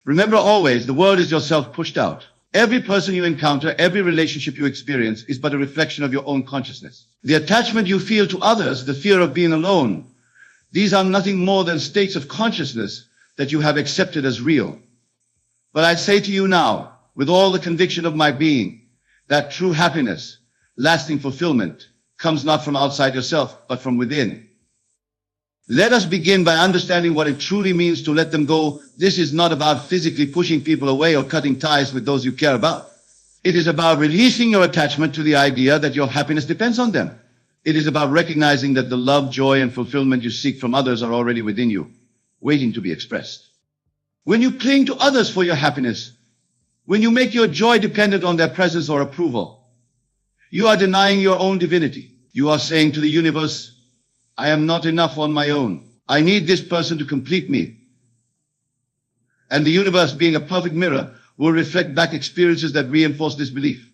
Remember always, the world is yourself pushed out. Every person you encounter, every relationship you experience is but a reflection of your own consciousness. The attachment you feel to others, the fear of being alone, these are nothing more than states of consciousness that you have accepted as real. But I say to you now, with all the conviction of my being, that true happiness, lasting fulfillment, comes not from outside yourself, but from within. Let us begin by understanding what it truly means to let them go. This is not about physically pushing people away or cutting ties with those you care about. It is about releasing your attachment to the idea that your happiness depends on them. It is about recognizing that the love, joy, and fulfillment you seek from others are already within you, waiting to be expressed. When you cling to others for your happiness, when you make your joy dependent on their presence or approval, you are denying your own divinity. You are saying to the universe, I am not enough on my own. I need this person to complete me. And the universe, being a perfect mirror, will reflect back experiences that reinforce this belief.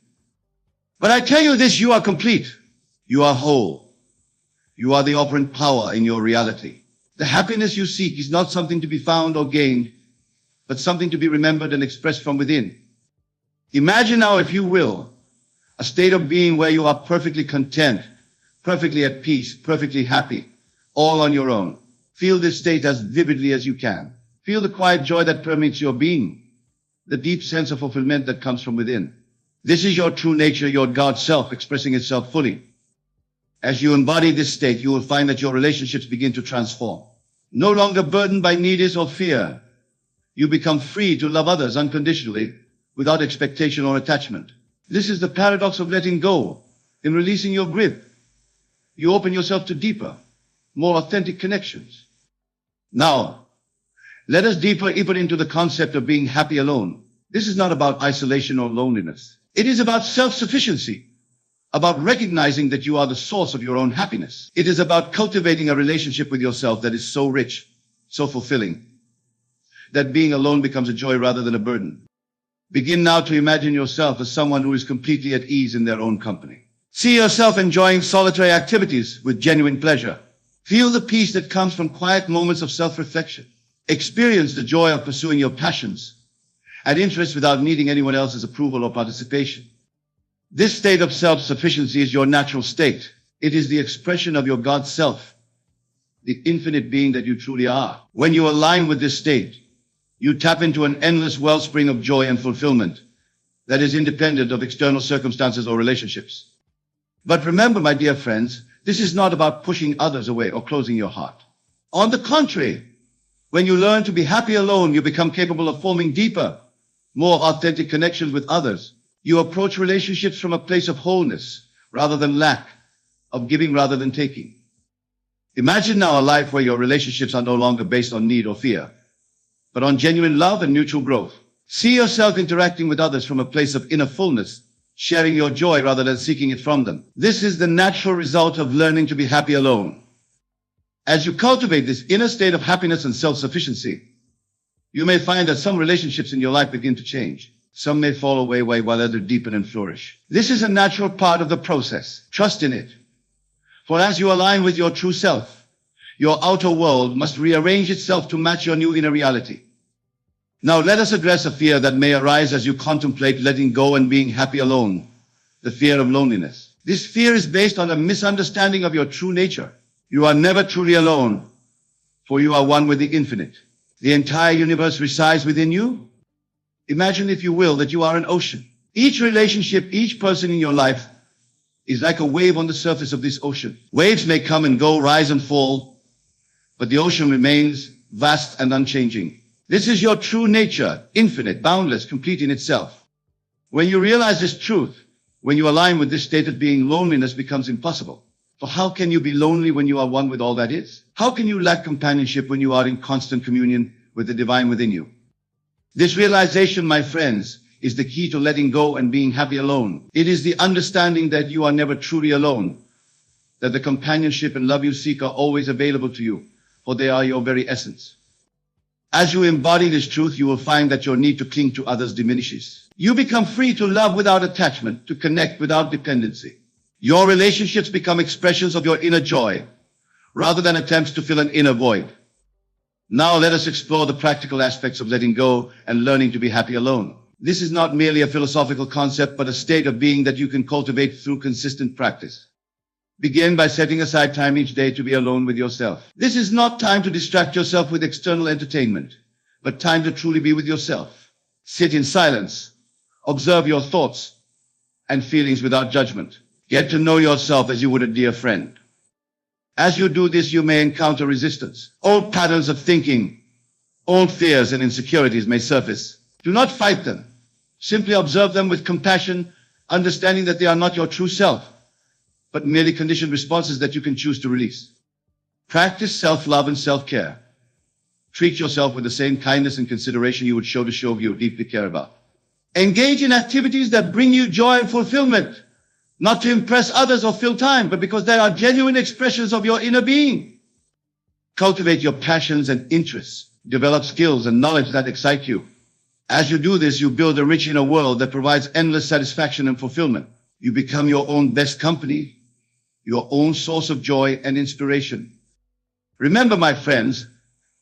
But I tell you this, you are complete. You are whole. You are the operant power in your reality. The happiness you seek is not something to be found or gained, but something to be remembered and expressed from within. Imagine now, if you will, a state of being where you are perfectly content, perfectly at peace, perfectly happy, all on your own. Feel this state as vividly as you can. Feel the quiet joy that permeates your being, the deep sense of fulfillment that comes from within. This is your true nature, your God self expressing itself fully. As you embody this state, you will find that your relationships begin to transform. No longer burdened by needs or fear, you become free to love others unconditionally, without expectation or attachment. This is the paradox of letting go. In releasing your grip, you open yourself to deeper, more authentic connections. Now, let us deeper into the concept of being happy alone. This is not about isolation or loneliness. It is about self-sufficiency, about recognizing that you are the source of your own happiness. It is about cultivating a relationship with yourself that is so rich, so fulfilling, that being alone becomes a joy rather than a burden. Begin now to imagine yourself as someone who is completely at ease in their own company. See yourself enjoying solitary activities with genuine pleasure. Feel the peace that comes from quiet moments of self-reflection. Experience the joy of pursuing your passions and interests without needing anyone else's approval or participation. This state of self-sufficiency is your natural state. It is the expression of your God self, the infinite being that you truly are. When you align with this state, you tap into an endless wellspring of joy and fulfillment that is independent of external circumstances or relationships. But remember, my dear friends, this is not about pushing others away or closing your heart. On the contrary, when you learn to be happy alone, you become capable of forming deeper, more authentic connections with others. You approach relationships from a place of wholeness rather than lack, of giving rather than taking. Imagine now a life where your relationships are no longer based on need or fear, but on genuine love and mutual growth. See yourself interacting with others from a place of inner fullness, sharing your joy rather than seeking it from them. This is the natural result of learning to be happy alone. As you cultivate this inner state of happiness and self-sufficiency, you may find that some relationships in your life begin to change. Some may fall away while others deepen and flourish. This is a natural part of the process. Trust in it. For as you align with your true self, your outer world must rearrange itself to match your new inner reality. Now let us address a fear that may arise as you contemplate letting go and being happy alone, the fear of loneliness. This fear is based on a misunderstanding of your true nature. You are never truly alone, for you are one with the infinite. The entire universe resides within you. Imagine, if you will, that you are an ocean. Each relationship, each person in your life is like a wave on the surface of this ocean. Waves may come and go, rise and fall, but the ocean remains vast and unchanging. This is your true nature, infinite, boundless, complete in itself. When you realize this truth, when you align with this state of being, loneliness becomes impossible. For how can you be lonely when you are one with all that is? How can you lack companionship when you are in constant communion with the divine within you? This realization, my friends, is the key to letting go and being happy alone. It is the understanding that you are never truly alone, that the companionship and love you seek are always available to you, for they are your very essence. As you embody this truth, you will find that your need to cling to others diminishes. You become free to love without attachment, to connect without dependency. Your relationships become expressions of your inner joy, rather than attempts to fill an inner void. Now let us explore the practical aspects of letting go and learning to be happy alone. This is not merely a philosophical concept, but a state of being that you can cultivate through consistent practice. Begin by setting aside time each day to be alone with yourself. This is not time to distract yourself with external entertainment, but time to truly be with yourself. Sit in silence. Observe your thoughts and feelings without judgment. Get to know yourself as you would a dear friend. As you do this, you may encounter resistance. Old patterns of thinking, old fears and insecurities may surface. Do not fight them. Simply observe them with compassion, understanding that they are not your true self, but merely conditioned responses that you can choose to release. Practice self-love and self-care. Treat yourself with the same kindness and consideration you would show to show you deeply care about. Engage in activities that bring you joy and fulfillment, not to impress others or fill time, but because they are genuine expressions of your inner being. Cultivate your passions and interests. Develop skills and knowledge that excite you. As you do this, you build a rich inner world that provides endless satisfaction and fulfillment. You become your own best company, your own source of joy and inspiration. Remember, my friends,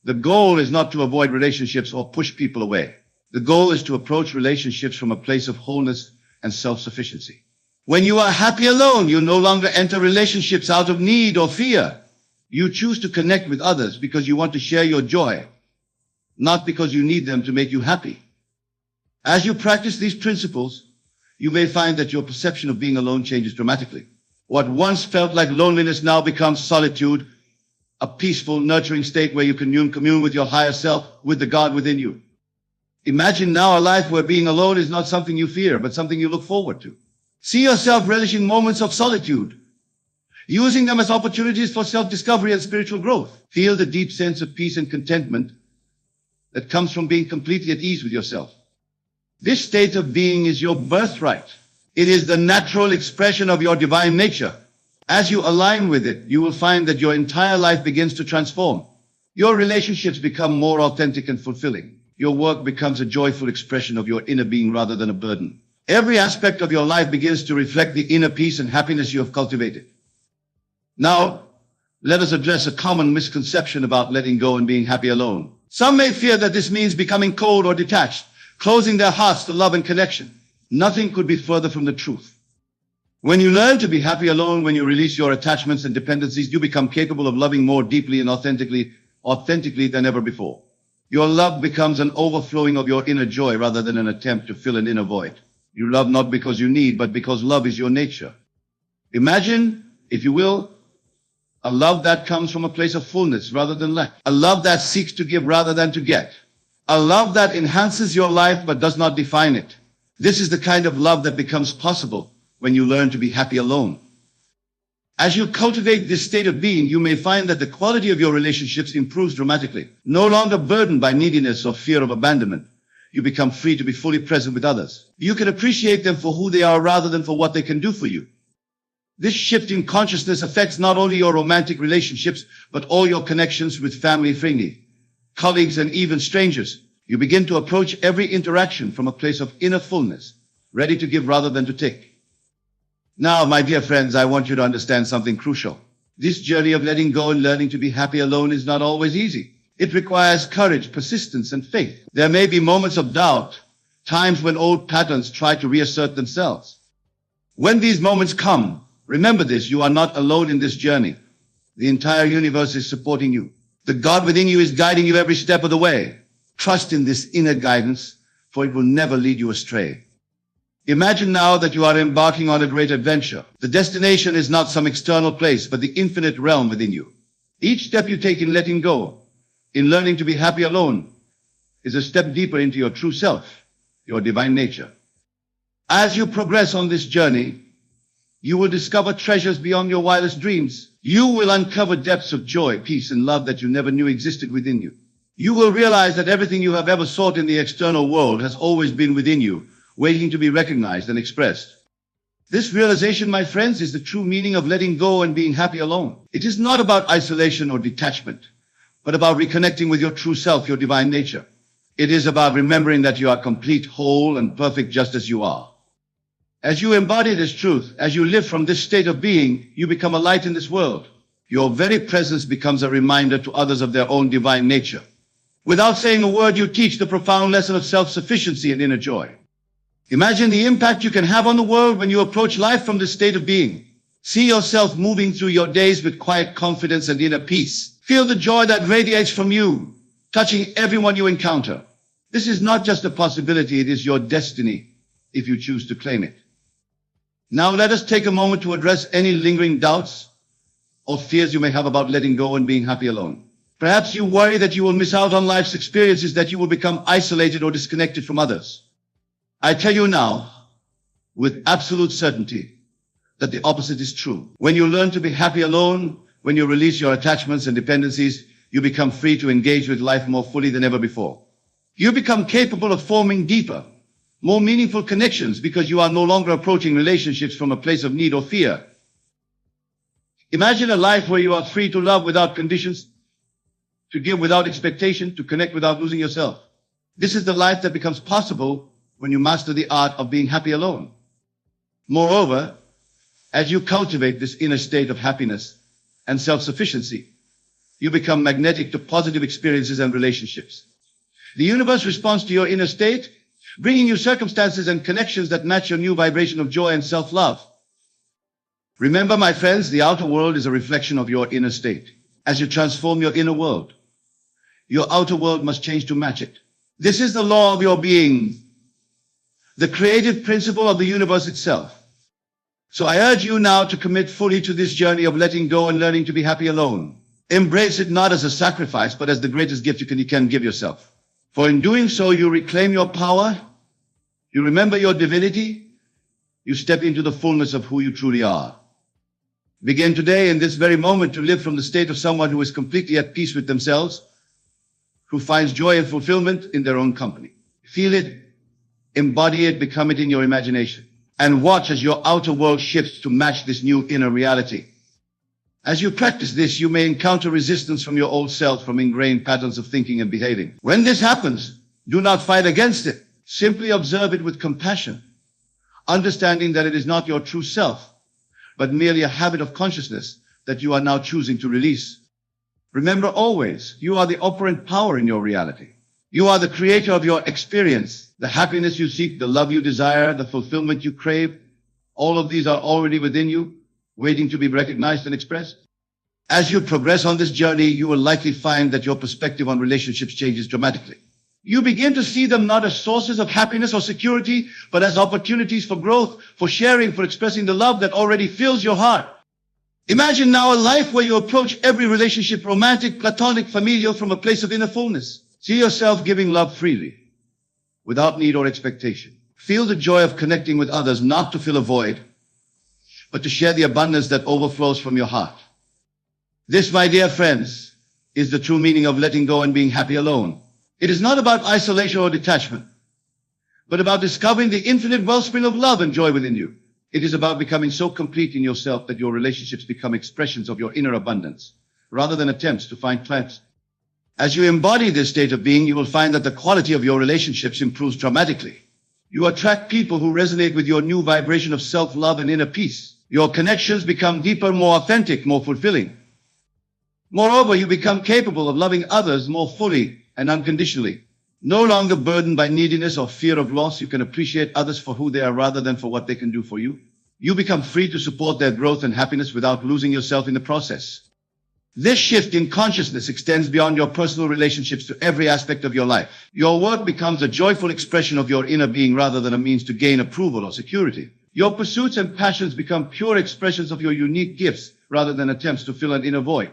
the goal is not to avoid relationships or push people away. The goal is to approach relationships from a place of wholeness and self-sufficiency. When you are happy alone, you no longer enter relationships out of need or fear. You choose to connect with others because you want to share your joy, not because you need them to make you happy. As you practice these principles, you may find that your perception of being alone changes dramatically. What once felt like loneliness now becomes solitude, a peaceful, nurturing state where you commune with your higher self, with the God within you. Imagine now a life where being alone is not something you fear, but something you look forward to. See yourself relishing moments of solitude, using them as opportunities for self-discovery and spiritual growth. Feel the deep sense of peace and contentment that comes from being completely at ease with yourself. This state of being is your birthright. It is the natural expression of your divine nature. As you align with it, you will find that your entire life begins to transform. Your relationships become more authentic and fulfilling. Your work becomes a joyful expression of your inner being rather than a burden. Every aspect of your life begins to reflect the inner peace and happiness you have cultivated. Now, let us address a common misconception about letting go and being happy alone. Some may fear that this means becoming cold or detached, closing their hearts to love and connection. Nothing could be further from the truth. When you learn to be happy alone, when you release your attachments and dependencies, you become capable of loving more deeply and authentically than ever before. Your love becomes an overflowing of your inner joy rather than an attempt to fill an inner void. You love not because you need, but because love is your nature. Imagine, if you will, a love that comes from a place of fullness rather than lack. A love that seeks to give rather than to get. A love that enhances your life but does not define it. This is the kind of love that becomes possible when you learn to be happy alone. As you cultivate this state of being, you may find that the quality of your relationships improves dramatically. No longer burdened by neediness or fear of abandonment, you become free to be fully present with others. You can appreciate them for who they are rather than for what they can do for you. This shift in consciousness affects not only your romantic relationships, but all your connections with family, friends, colleagues, and even strangers. You begin to approach every interaction from a place of inner fullness, ready to give rather than to take. Now, my dear friends, I want you to understand something crucial. This journey of letting go and learning to be happy alone is not always easy. It requires courage, persistence, and faith. There may be moments of doubt, times when old patterns try to reassert themselves. When these moments come, remember this: you are not alone in this journey. The entire universe is supporting you. The God within you is guiding you every step of the way. Trust in this inner guidance, for it will never lead you astray. Imagine now that you are embarking on a great adventure. The destination is not some external place, but the infinite realm within you. Each step you take in letting go, in learning to be happy alone, is a step deeper into your true self, your divine nature. As you progress on this journey, you will discover treasures beyond your wildest dreams. You will uncover depths of joy, peace, and love that you never knew existed within you. You will realize that everything you have ever sought in the external world has always been within you, waiting to be recognized and expressed. This realization, my friends, is the true meaning of letting go and being happy alone. It is not about isolation or detachment, but about reconnecting with your true self, your divine nature. It is about remembering that you are complete, whole, and perfect just as you are. As you embody this truth, as you live from this state of being, you become a light in this world. Your very presence becomes a reminder to others of their own divine nature. Without saying a word, you teach the profound lesson of self-sufficiency and inner joy. Imagine the impact you can have on the world when you approach life from this state of being. See yourself moving through your days with quiet confidence and inner peace. Feel the joy that radiates from you, touching everyone you encounter. This is not just a possibility, it is your destiny, if you choose to claim it. Now let us take a moment to address any lingering doubts or fears you may have about letting go and being happy alone. Perhaps you worry that you will miss out on life's experiences, that you will become isolated or disconnected from others. I tell you now, with absolute certainty, that the opposite is true. When you learn to be happy alone, when you release your attachments and dependencies, you become free to engage with life more fully than ever before. You become capable of forming deeper, more meaningful connections because you are no longer approaching relationships from a place of need or fear. Imagine a life where you are free to love without conditions, to give without expectation, to connect without losing yourself. This is the life that becomes possible when you master the art of being happy alone. Moreover, as you cultivate this inner state of happiness and self-sufficiency, you become magnetic to positive experiences and relationships. The universe responds to your inner state, bringing you circumstances and connections that match your new vibration of joy and self-love. Remember, my friends, the outer world is a reflection of your inner state. As you transform your inner world, your outer world must change to match it. This is the law of your being, the creative principle of the universe itself. So I urge you now to commit fully to this journey of letting go and learning to be happy alone. Embrace it not as a sacrifice, but as the greatest gift you can give yourself. For in doing so, you reclaim your power, you remember your divinity, you step into the fullness of who you truly are. Begin today, in this very moment, to live from the state of someone who is completely at peace with themselves, who finds joy and fulfillment in their own company. Feel it, embody it, become it in your imagination, and watch as your outer world shifts to match this new inner reality. As you practice this, you may encounter resistance from your old self, from ingrained patterns of thinking and behaving. When this happens, do not fight against it. Simply observe it with compassion, understanding that it is not your true self, but merely a habit of consciousness that you are now choosing to release. Remember always, you are the operant power in your reality. You are the creator of your experience, the happiness you seek, the love you desire, the fulfillment you crave. All of these are already within you, waiting to be recognized and expressed. As you progress on this journey, you will likely find that your perspective on relationships changes dramatically. You begin to see them not as sources of happiness or security, but as opportunities for growth, for sharing, for expressing the love that already fills your heart. Imagine now a life where you approach every relationship, romantic, platonic, familial, from a place of inner fullness. See yourself giving love freely, without need or expectation. Feel the joy of connecting with others, not to fill a void, but to share the abundance that overflows from your heart. This, my dear friends, is the true meaning of letting go and being happy alone. It is not about isolation or detachment, but about discovering the infinite wellspring of love and joy within you. It is about becoming so complete in yourself that your relationships become expressions of your inner abundance, rather than attempts to find traps. As you embody this state of being, you will find that the quality of your relationships improves dramatically. You attract people who resonate with your new vibration of self-love and inner peace. Your connections become deeper, more authentic, more fulfilling. Moreover, you become capable of loving others more fully and unconditionally. No longer burdened by neediness or fear of loss, you can appreciate others for who they are rather than for what they can do for you. You become free to support their growth and happiness without losing yourself in the process. This shift in consciousness extends beyond your personal relationships to every aspect of your life. Your work becomes a joyful expression of your inner being rather than a means to gain approval or security. Your pursuits and passions become pure expressions of your unique gifts rather than attempts to fill an inner void.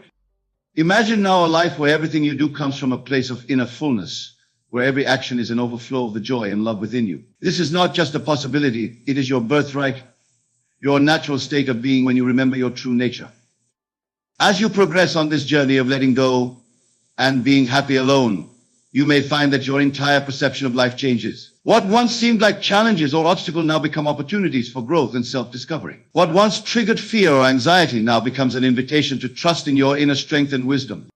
Imagine now a life where everything you do comes from a place of inner fullness, where every action is an overflow of the joy and love within you. This is not just a possibility, it is your birthright, your natural state of being when you remember your true nature. As you progress on this journey of letting go and being happy alone, you may find that your entire perception of life changes. What once seemed like challenges or obstacles now become opportunities for growth and self-discovery. What once triggered fear or anxiety now becomes an invitation to trust in your inner strength and wisdom.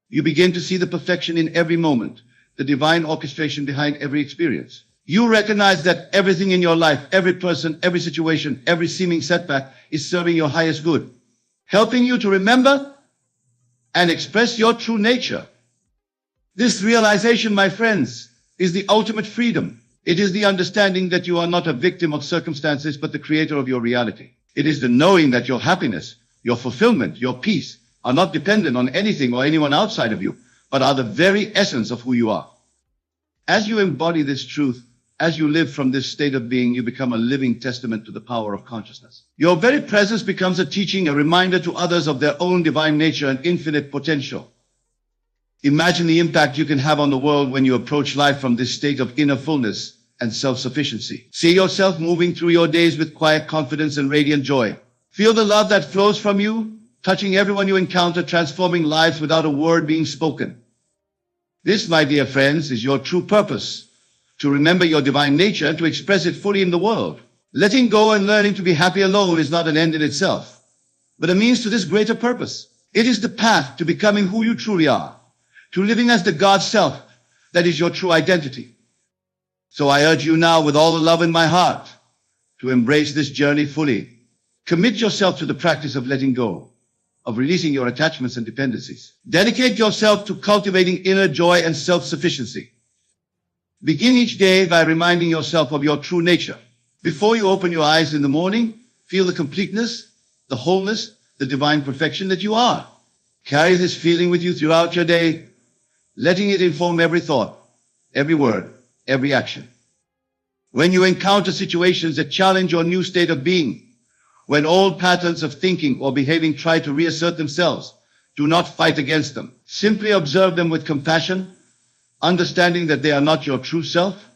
You begin to see the perfection in every moment, the divine orchestration behind every experience. You recognize that everything in your life, every person, every situation, every seeming setback is serving your highest good, helping you to remember and express your true nature. This realization, my friends, is the ultimate freedom. It is the understanding that you are not a victim of circumstances, but the creator of your reality. It is the knowing that your happiness, your fulfillment, your peace are not dependent on anything or anyone outside of you, but are the very essence of who you are. As you embody this truth, as you live from this state of being, you become a living testament to the power of consciousness. Your very presence becomes a teaching, a reminder to others of their own divine nature and infinite potential. Imagine the impact you can have on the world when you approach life from this state of inner fullness and self-sufficiency. See yourself moving through your days with quiet confidence and radiant joy. Feel the love that flows from you, touching everyone you encounter, transforming lives without a word being spoken. This, my dear friends, is your true purpose, to remember your divine nature and to express it fully in the world. Letting go and learning to be happy alone is not an end in itself, but a means to this greater purpose. It is the path to becoming who you truly are, to living as the God self that is your true identity. So I urge you now, with all the love in my heart, to embrace this journey fully. Commit yourself to the practice of letting go, of releasing your attachments and dependencies. Dedicate yourself to cultivating inner joy and self-sufficiency. Begin each day by reminding yourself of your true nature. Before you open your eyes in the morning, feel the completeness, the wholeness, the divine perfection that you are. Carry this feeling with you throughout your day, letting it inform every thought, every word, every action. When you encounter situations that challenge your new state of being, when old patterns of thinking or behaving try to reassert themselves, do not fight against them. Simply observe them with compassion, understanding that they are not your true self,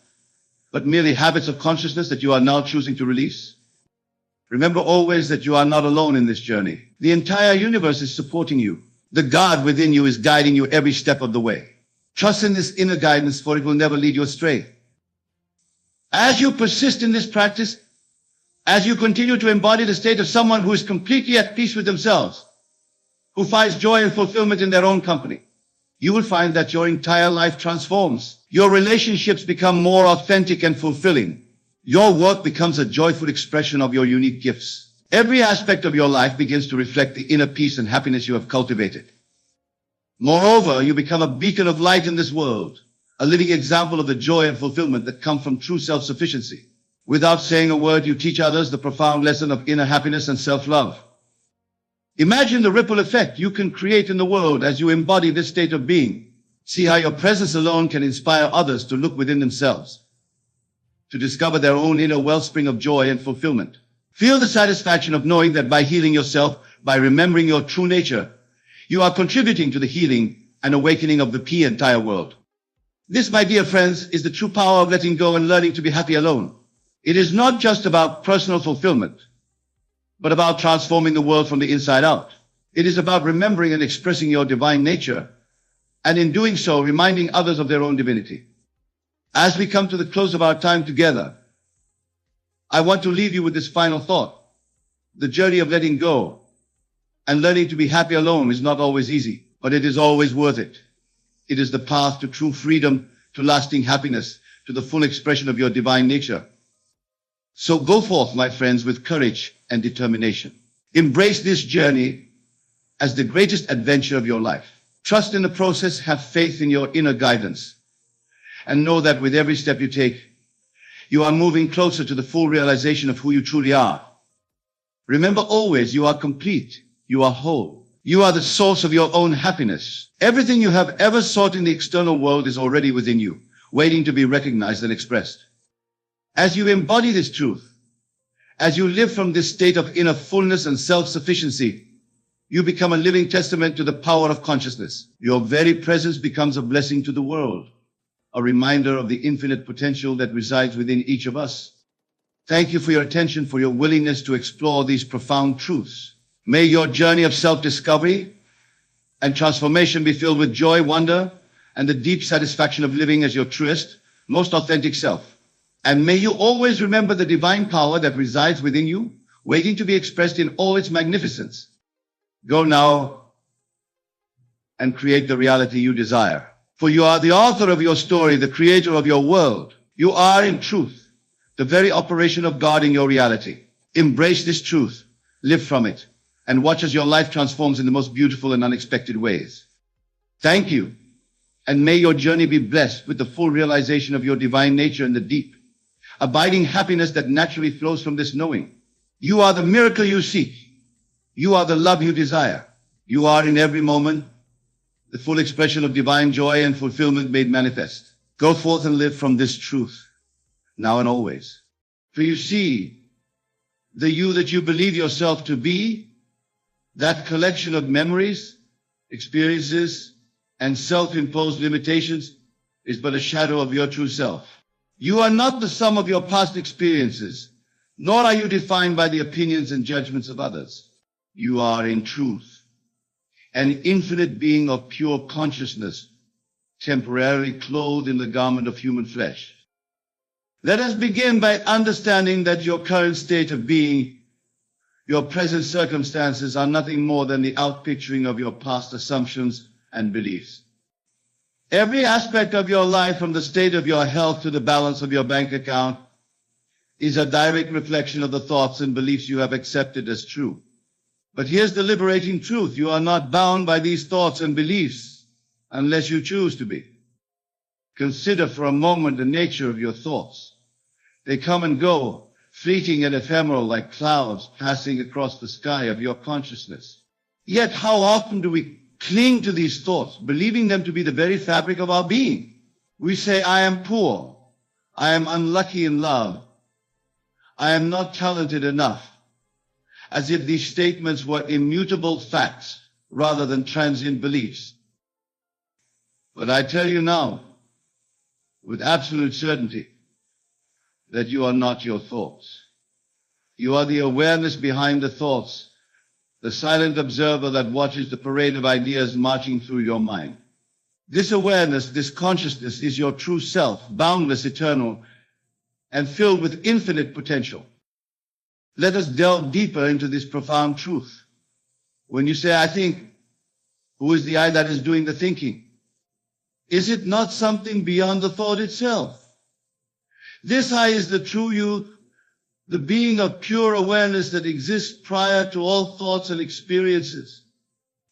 but merely habits of consciousness that you are now choosing to release. Remember always that you are not alone in this journey. The entire universe is supporting you. The God within you is guiding you every step of the way. Trust in this inner guidance, for it will never lead you astray. As you persist in this practice, as you continue to embody the state of someone who is completely at peace with themselves, who finds joy and fulfillment in their own company, you will find that your entire life transforms. Your relationships become more authentic and fulfilling. Your work becomes a joyful expression of your unique gifts. Every aspect of your life begins to reflect the inner peace and happiness you have cultivated. Moreover, you become a beacon of light in this world, a living example of the joy and fulfillment that come from true self-sufficiency. Without saying a word, you teach others the profound lesson of inner happiness and self-love. Imagine the ripple effect you can create in the world as you embody this state of being. See how your presence alone can inspire others to look within themselves, to discover their own inner wellspring of joy and fulfillment. Feel the satisfaction of knowing that by healing yourself, by remembering your true nature, you are contributing to the healing and awakening of the entire world. This, my dear friends, is the true power of letting go and learning to be happy alone. It is not just about personal fulfillment, but about transforming the world from the inside out. It is about remembering and expressing your divine nature, and in doing so, reminding others of their own divinity. As we come to the close of our time together, I want to leave you with this final thought. The journey of letting go and learning to be happy alone is not always easy, but it is always worth it. It is the path to true freedom, to lasting happiness, to the full expression of your divine nature. So go forth, my friends, with courage and determination. Embrace this journey as the greatest adventure of your life. Trust in the process, have faith in your inner guidance, and know that with every step you take, you are moving closer to the full realization of who you truly are. Remember always, you are complete, you are whole, you are the source of your own happiness. Everything you have ever sought in the external world is already within you, waiting to be recognized and expressed. As you embody this truth, as you live from this state of inner fullness and self-sufficiency, you become a living testament to the power of consciousness. Your very presence becomes a blessing to the world, a reminder of the infinite potential that resides within each of us. Thank you for your attention, for your willingness to explore these profound truths. May your journey of self-discovery and transformation be filled with joy, wonder, and the deep satisfaction of living as your truest, most authentic self. And may you always remember the divine power that resides within you, waiting to be expressed in all its magnificence. Go now and create the reality you desire. For you are the author of your story, the creator of your world. You are, in truth, the very operation of God in your reality. Embrace this truth, live from it, and watch as your life transforms in the most beautiful and unexpected ways. Thank you. And may your journey be blessed with the full realization of your divine nature in the deep, abiding happiness that naturally flows from this knowing. You are the miracle you seek. You are the love you desire. You are in every moment the full expression of divine joy and fulfillment made manifest. Go forth and live from this truth, now and always. For you see, the you that you believe yourself to be, that collection of memories, experiences, and self-imposed limitations is but a shadow of your true self. You are not the sum of your past experiences, nor are you defined by the opinions and judgments of others. You are in truth an infinite being of pure consciousness, temporarily clothed in the garment of human flesh. Let us begin by understanding that your current state of being, your present circumstances are nothing more than the outpicturing of your past assumptions and beliefs. Every aspect of your life, from the state of your health to the balance of your bank account, is a direct reflection of the thoughts and beliefs you have accepted as true. But here's the liberating truth. You are not bound by these thoughts and beliefs unless you choose to be. Consider for a moment the nature of your thoughts. They come and go, fleeting and ephemeral like clouds passing across the sky of your consciousness. Yet how often do we cling to these thoughts, believing them to be the very fabric of our being? We say, I am poor. I am unlucky in love. I am not talented enough. As if these statements were immutable facts rather than transient beliefs. But I tell you now, with absolute certainty, that you are not your thoughts. You are the awareness behind the thoughts, the silent observer that watches the parade of ideas marching through your mind. This awareness, this consciousness is your true self, boundless, eternal, and filled with infinite potential. Let us delve deeper into this profound truth. When you say, I think, who is the I that is doing the thinking? Is it not something beyond the thought itself? This I is the true you, the being of pure awareness that exists prior to all thoughts and experiences.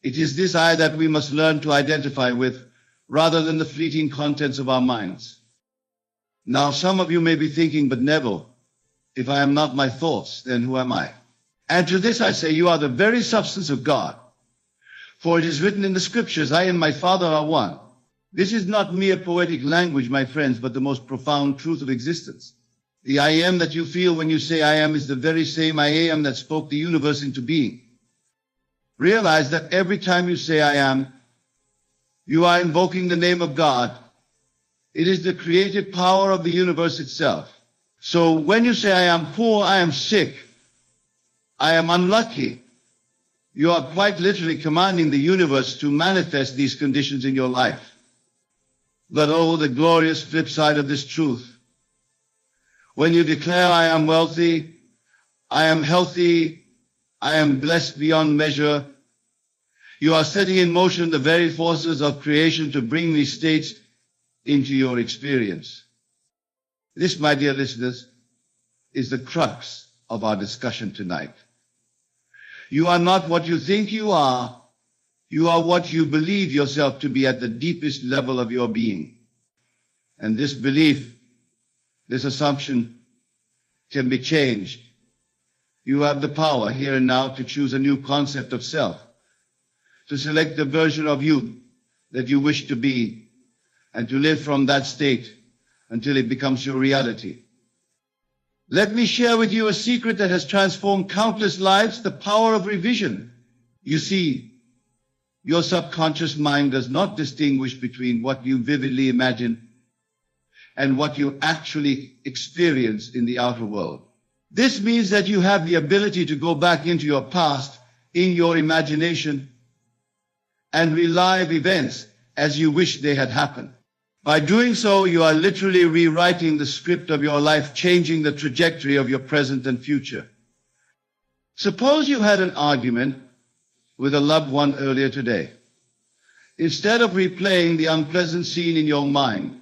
It is this I that we must learn to identify with, rather than the fleeting contents of our minds. Now, some of you may be thinking, but Neville, if I am not my thoughts, then who am I? And to this I say, you are the very substance of God. For it is written in the scriptures, I and my Father are one. This is not mere poetic language, my friends, but the most profound truth of existence. The I am that you feel when you say I am is the very same I am that spoke the universe into being. Realize that every time you say I am, you are invoking the name of God. It is the creative power of the universe itself. So when you say I am poor, I am sick, I am unlucky, you are quite literally commanding the universe to manifest these conditions in your life. But oh, the glorious flip side of this truth. When you declare I am wealthy, I am healthy, I am blessed beyond measure, you are setting in motion the very forces of creation to bring these states into your experience. This, my dear listeners, is the crux of our discussion tonight. You are not what you think you are. You are what you believe yourself to be at the deepest level of your being. And this belief, this assumption, can be changed. You have the power here and now to choose a new concept of self, to select the version of you that you wish to be, and to live from that state until it becomes your reality. Let me share with you a secret that has transformed countless lives, the power of revision. You see, your subconscious mind does not distinguish between what you vividly imagine and what you actually experience in the outer world. This means that you have the ability to go back into your past, in your imagination, and relive events as you wish they had happened. By doing so, you are literally rewriting the script of your life, changing the trajectory of your present and future. Suppose you had an argument with a loved one earlier today. Instead of replaying the unpleasant scene in your mind,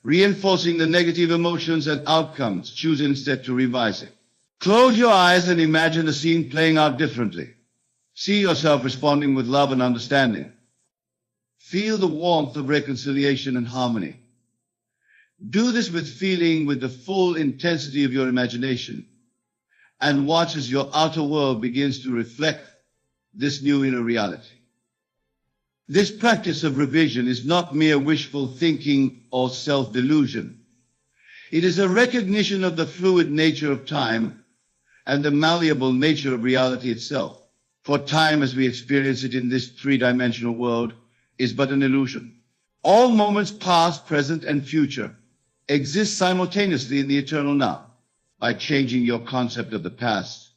reinforcing the negative emotions and outcomes, choose instead to revise it. Close your eyes and imagine the scene playing out differently. See yourself responding with love and understanding. Feel the warmth of reconciliation and harmony. Do this with feeling with the full intensity of your imagination, and watch as your outer world begins to reflect this new inner reality. This practice of revision is not mere wishful thinking or self-delusion. It is a recognition of the fluid nature of time and the malleable nature of reality itself. For time, as we experience it in this three-dimensional world, is but an illusion. All moments, past, present, and future, exist simultaneously in the eternal now. By changing your concept of the past,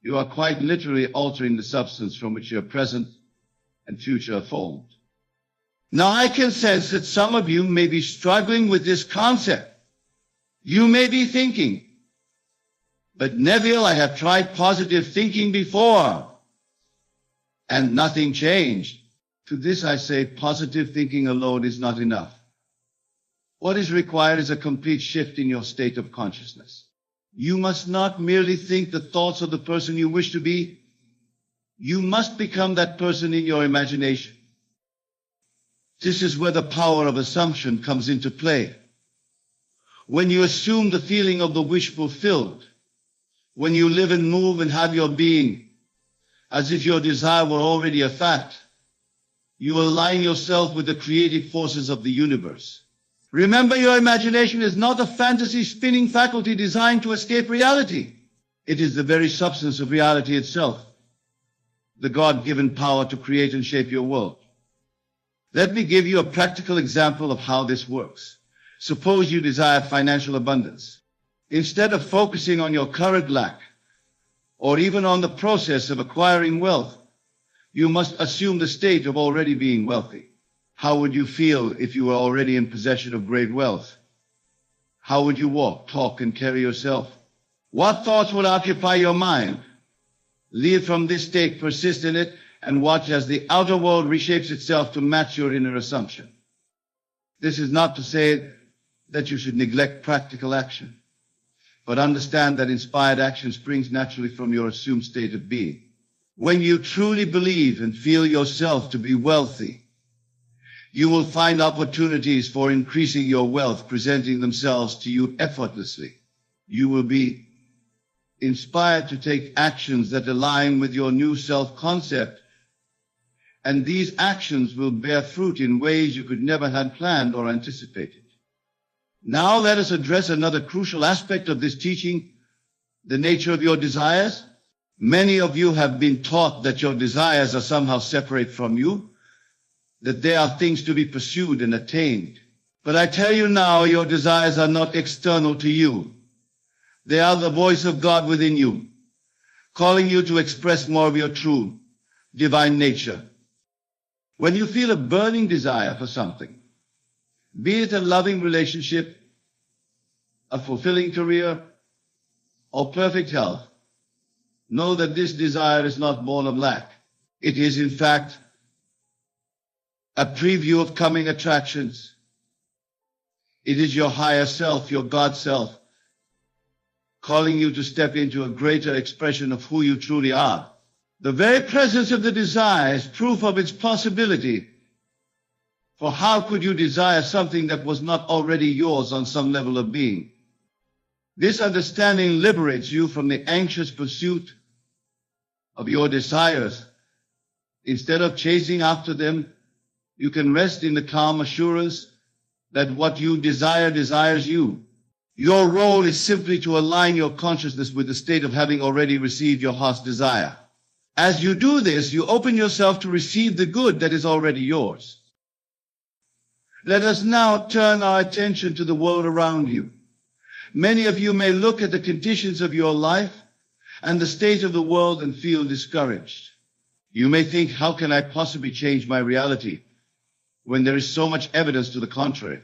you are quite literally altering the substance from which your present and future are formed. Now, I can sense that some of you may be struggling with this concept. You may be thinking, but Neville, I have tried positive thinking before, and nothing changed. To this I say, positive thinking alone is not enough. What is required is a complete shift in your state of consciousness. You must not merely think the thoughts of the person you wish to be. You must become that person in your imagination. This is where the power of assumption comes into play. When you assume the feeling of the wish fulfilled, when you live and move and have your being as if your desire were already a fact, you align yourself with the creative forces of the universe. Remember, your imagination is not a fantasy spinning faculty designed to escape reality. It is the very substance of reality itself, the God-given power to create and shape your world. Let me give you a practical example of how this works. Suppose you desire financial abundance. Instead of focusing on your current lack, or even on the process of acquiring wealth, you must assume the state of already being wealthy. How would you feel if you were already in possession of great wealth? How would you walk, talk, and carry yourself? What thoughts would occupy your mind? Leave from this state, persist in it, and watch as the outer world reshapes itself to match your inner assumption. This is not to say that you should neglect practical action, but understand that inspired action springs naturally from your assumed state of being. When you truly believe and feel yourself to be wealthy, you will find opportunities for increasing your wealth presenting themselves to you effortlessly. You will be inspired to take actions that align with your new self-concept, and these actions will bear fruit in ways you could never have planned or anticipated. Now let us address another crucial aspect of this teaching, the nature of your desires. Many of you have been taught that your desires are somehow separate from you, that they are things to be pursued and attained. But I tell you now, your desires are not external to you. They are the voice of God within you, calling you to express more of your true, divine nature. When you feel a burning desire for something, be it a loving relationship, a fulfilling career, or perfect health, know that this desire is not born of lack. It is, in fact, a preview of coming attractions. It is your higher self, your God self, calling you to step into a greater expression of who you truly are. The very presence of the desire is proof of its possibility. For how could you desire something that was not already yours on some level of being? This understanding liberates you from the anxious pursuit of your desires. Instead of chasing after them, you can rest in the calm assurance that what you desire desires you. Your role is simply to align your consciousness with the state of having already received your heart's desire. As you do this, you open yourself to receive the good that is already yours. Let us now turn our attention to the world around you. Many of you may look at the conditions of your life and the state of the world and feel discouraged. You may think, how can I possibly change my reality when there is so much evidence to the contrary?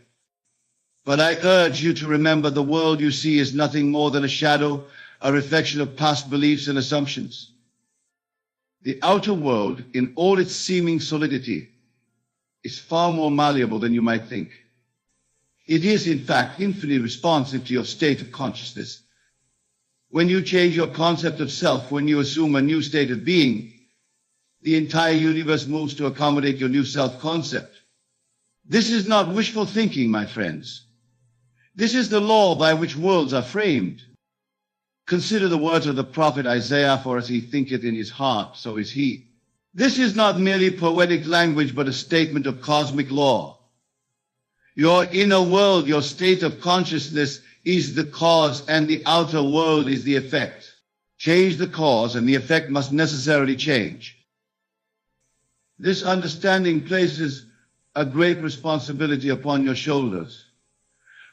But I urge you to remember the world you see is nothing more than a shadow, a reflection of past beliefs and assumptions. The outer world, in all its seeming solidity, is far more malleable than you might think. It is, in fact, infinitely responsive to your state of consciousness. When you change your concept of self, when you assume a new state of being, The entire universe moves to accommodate your new self-concept. This is not wishful thinking, my friends. This is the law by which worlds are framed. Consider the words of the prophet Isaiah, for as he thinketh in his heart, so is he. This is not merely poetic language, but a statement of cosmic law. Your inner world, your state of consciousness, is the cause, and the outer world is the effect. Change the cause, and the effect must necessarily change. This understanding places a great responsibility upon your shoulders.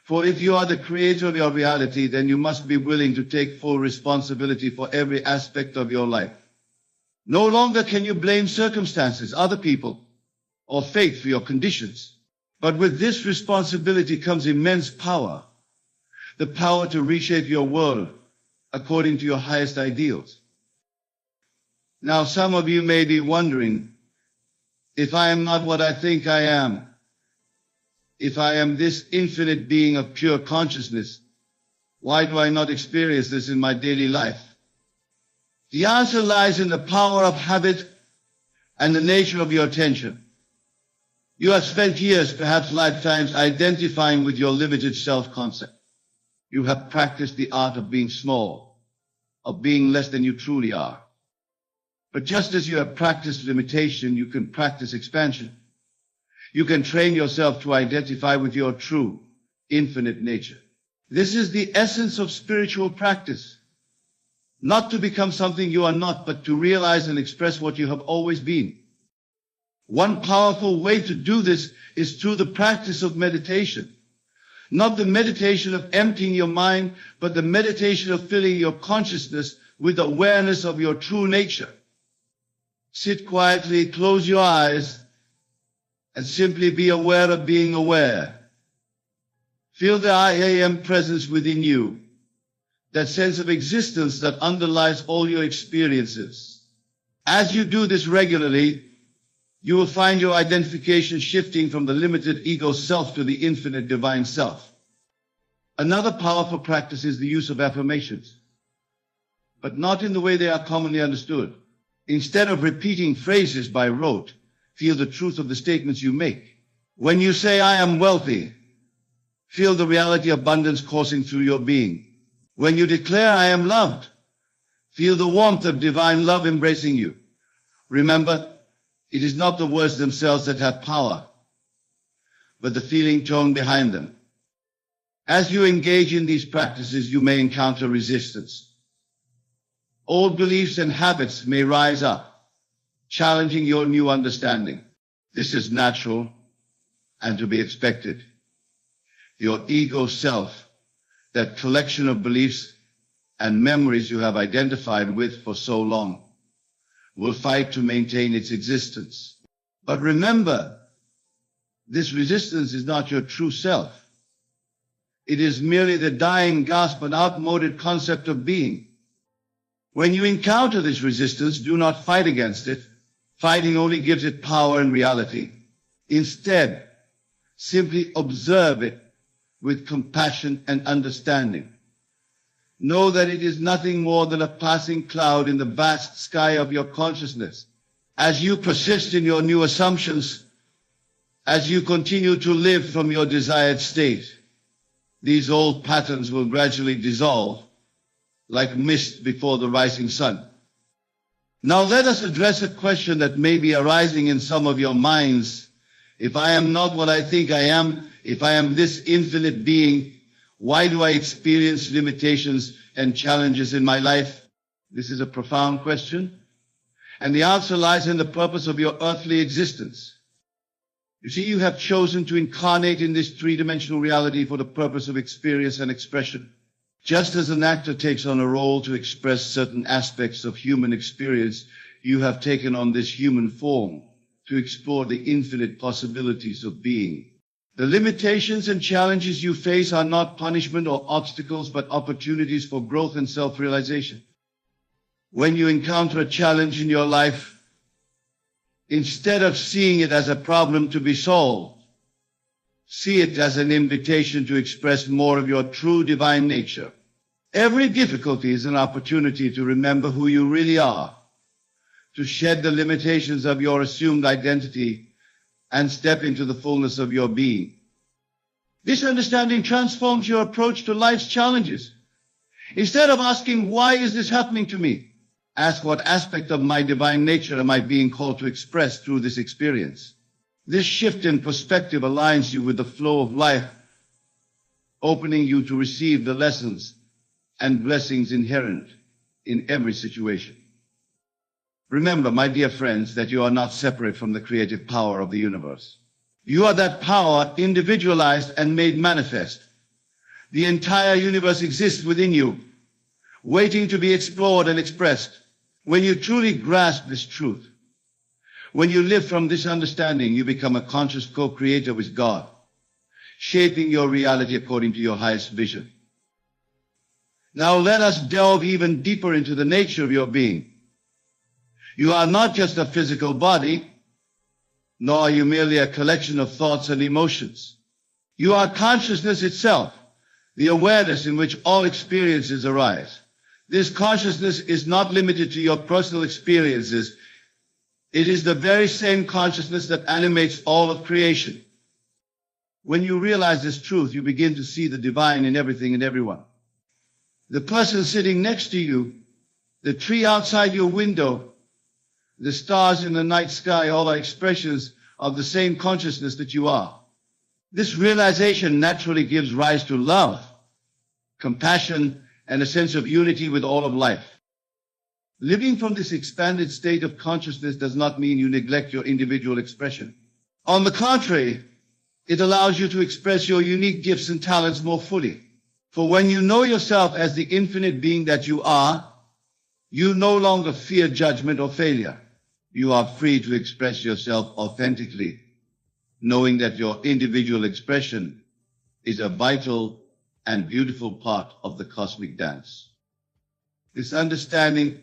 For if you are the creator of your reality, then you must be willing to take full responsibility for every aspect of your life. No longer can you blame circumstances, other people, or fate for your conditions. But with this responsibility comes immense power. The power to reshape your world according to your highest ideals. Now, some of you may be wondering, if I am not what I think I am, if I am this infinite being of pure consciousness, why do I not experience this in my daily life? The answer lies in the power of habit and the nature of your attention. You have spent years, perhaps lifetimes, identifying with your limited self-concept. You have practiced the art of being small, of being less than you truly are. But just as you have practiced limitation, you can practice expansion. You can train yourself to identify with your true, infinite nature. This is the essence of spiritual practice. Not to become something you are not, but to realize and express what you have always been. One powerful way to do this is through the practice of meditation. Not the meditation of emptying your mind, but the meditation of filling your consciousness with awareness of your true nature. Sit quietly, close your eyes, and simply be aware of being aware. Feel the I am presence within you, that sense of existence that underlies all your experiences. As you do this regularly, you will find your identification shifting from the limited ego self to the infinite divine self. Another powerful practice is the use of affirmations, but not in the way they are commonly understood. Instead of repeating phrases by rote, feel the truth of the statements you make. When you say, I am wealthy, feel the reality of abundance coursing through your being. When you declare, I am loved, feel the warmth of divine love embracing you. Remember, it is not the words themselves that have power, but the feeling tone behind them. As you engage in these practices, you may encounter resistance. Old beliefs and habits may rise up, challenging your new understanding. This is natural and to be expected. Your ego self, that collection of beliefs and memories you have identified with for so long, will fight to maintain its existence. But remember, this resistance is not your true self. It is merely the dying gasp and outmoded concept of being. When you encounter this resistance, do not fight against it. Fighting only gives it power and reality. Instead, simply observe it with compassion and understanding. Know that it is nothing more than a passing cloud in the vast sky of your consciousness. As you persist in your new assumptions, as you continue to live from your desired state, these old patterns will gradually dissolve like mist before the rising sun. Now let us address a question that may be arising in some of your minds. If I am not what I think I am, if I am this infinite being, why do I experience limitations and challenges in my life? This is a profound question, and the answer lies in the purpose of your earthly existence. You see, you have chosen to incarnate in this three-dimensional reality for the purpose of experience and expression. Just as an actor takes on a role to express certain aspects of human experience, you have taken on this human form to explore the infinite possibilities of being. The limitations and challenges you face are not punishment or obstacles, but opportunities for growth and self-realization. When you encounter a challenge in your life, instead of seeing it as a problem to be solved, see it as an invitation to express more of your true divine nature. Every difficulty is an opportunity to remember who you really are, to shed the limitations of your assumed identity and step into the fullness of your being. This understanding transforms your approach to life's challenges. Instead of asking, why is this happening to me? Ask, what aspect of my divine nature am I being called to express through this experience? This shift in perspective aligns you with the flow of life, opening you to receive the lessons and blessings inherent in every situation. Remember, my dear friends, that you are not separate from the creative power of the universe. You are that power individualized and made manifest. The entire universe exists within you, waiting to be explored and expressed. When you truly grasp this truth, when you live from this understanding, you become a conscious co-creator with God, shaping your reality according to your highest vision. Now let us delve even deeper into the nature of your being. You are not just a physical body, nor are you merely a collection of thoughts and emotions. You are consciousness itself, the awareness in which all experiences arise. This consciousness is not limited to your personal experiences. It is the very same consciousness that animates all of creation. When you realize this truth, you begin to see the divine in everything and everyone. The person sitting next to you, the tree outside your window, the stars in the night sky, all are expressions of the same consciousness that you are. This realization naturally gives rise to love, compassion, and a sense of unity with all of life. Living from this expanded state of consciousness does not mean you neglect your individual expression. On the contrary, it allows you to express your unique gifts and talents more fully. For when you know yourself as the infinite being that you are, you no longer fear judgment or failure. You are free to express yourself authentically, knowing that your individual expression is a vital and beautiful part of the cosmic dance. This understanding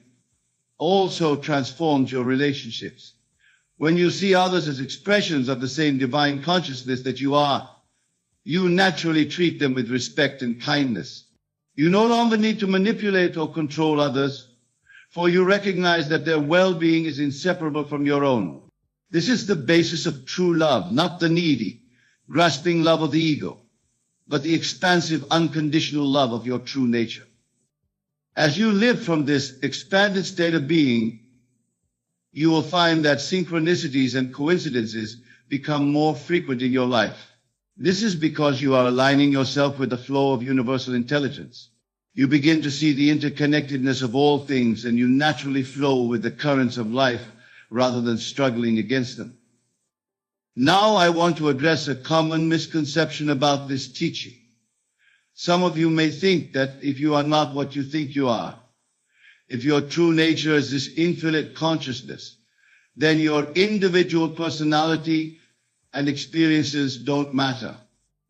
also transforms your relationships. When you see others as expressions of the same divine consciousness that you are, you naturally treat them with respect and kindness. You no longer need to manipulate or control others, for you recognize that their well-being is inseparable from your own. This is the basis of true love, not the needy, grasping love of the ego, but the expansive, unconditional love of your true nature. As you live from this expanded state of being, you will find that synchronicities and coincidences become more frequent in your life. This is because you are aligning yourself with the flow of universal intelligence. You begin to see the interconnectedness of all things, and you naturally flow with the currents of life rather than struggling against them. Now I want to address a common misconception about this teaching. Some of you may think that if you are not what you think you are, if your true nature is this infinite consciousness, then your individual personality and experiences don't matter.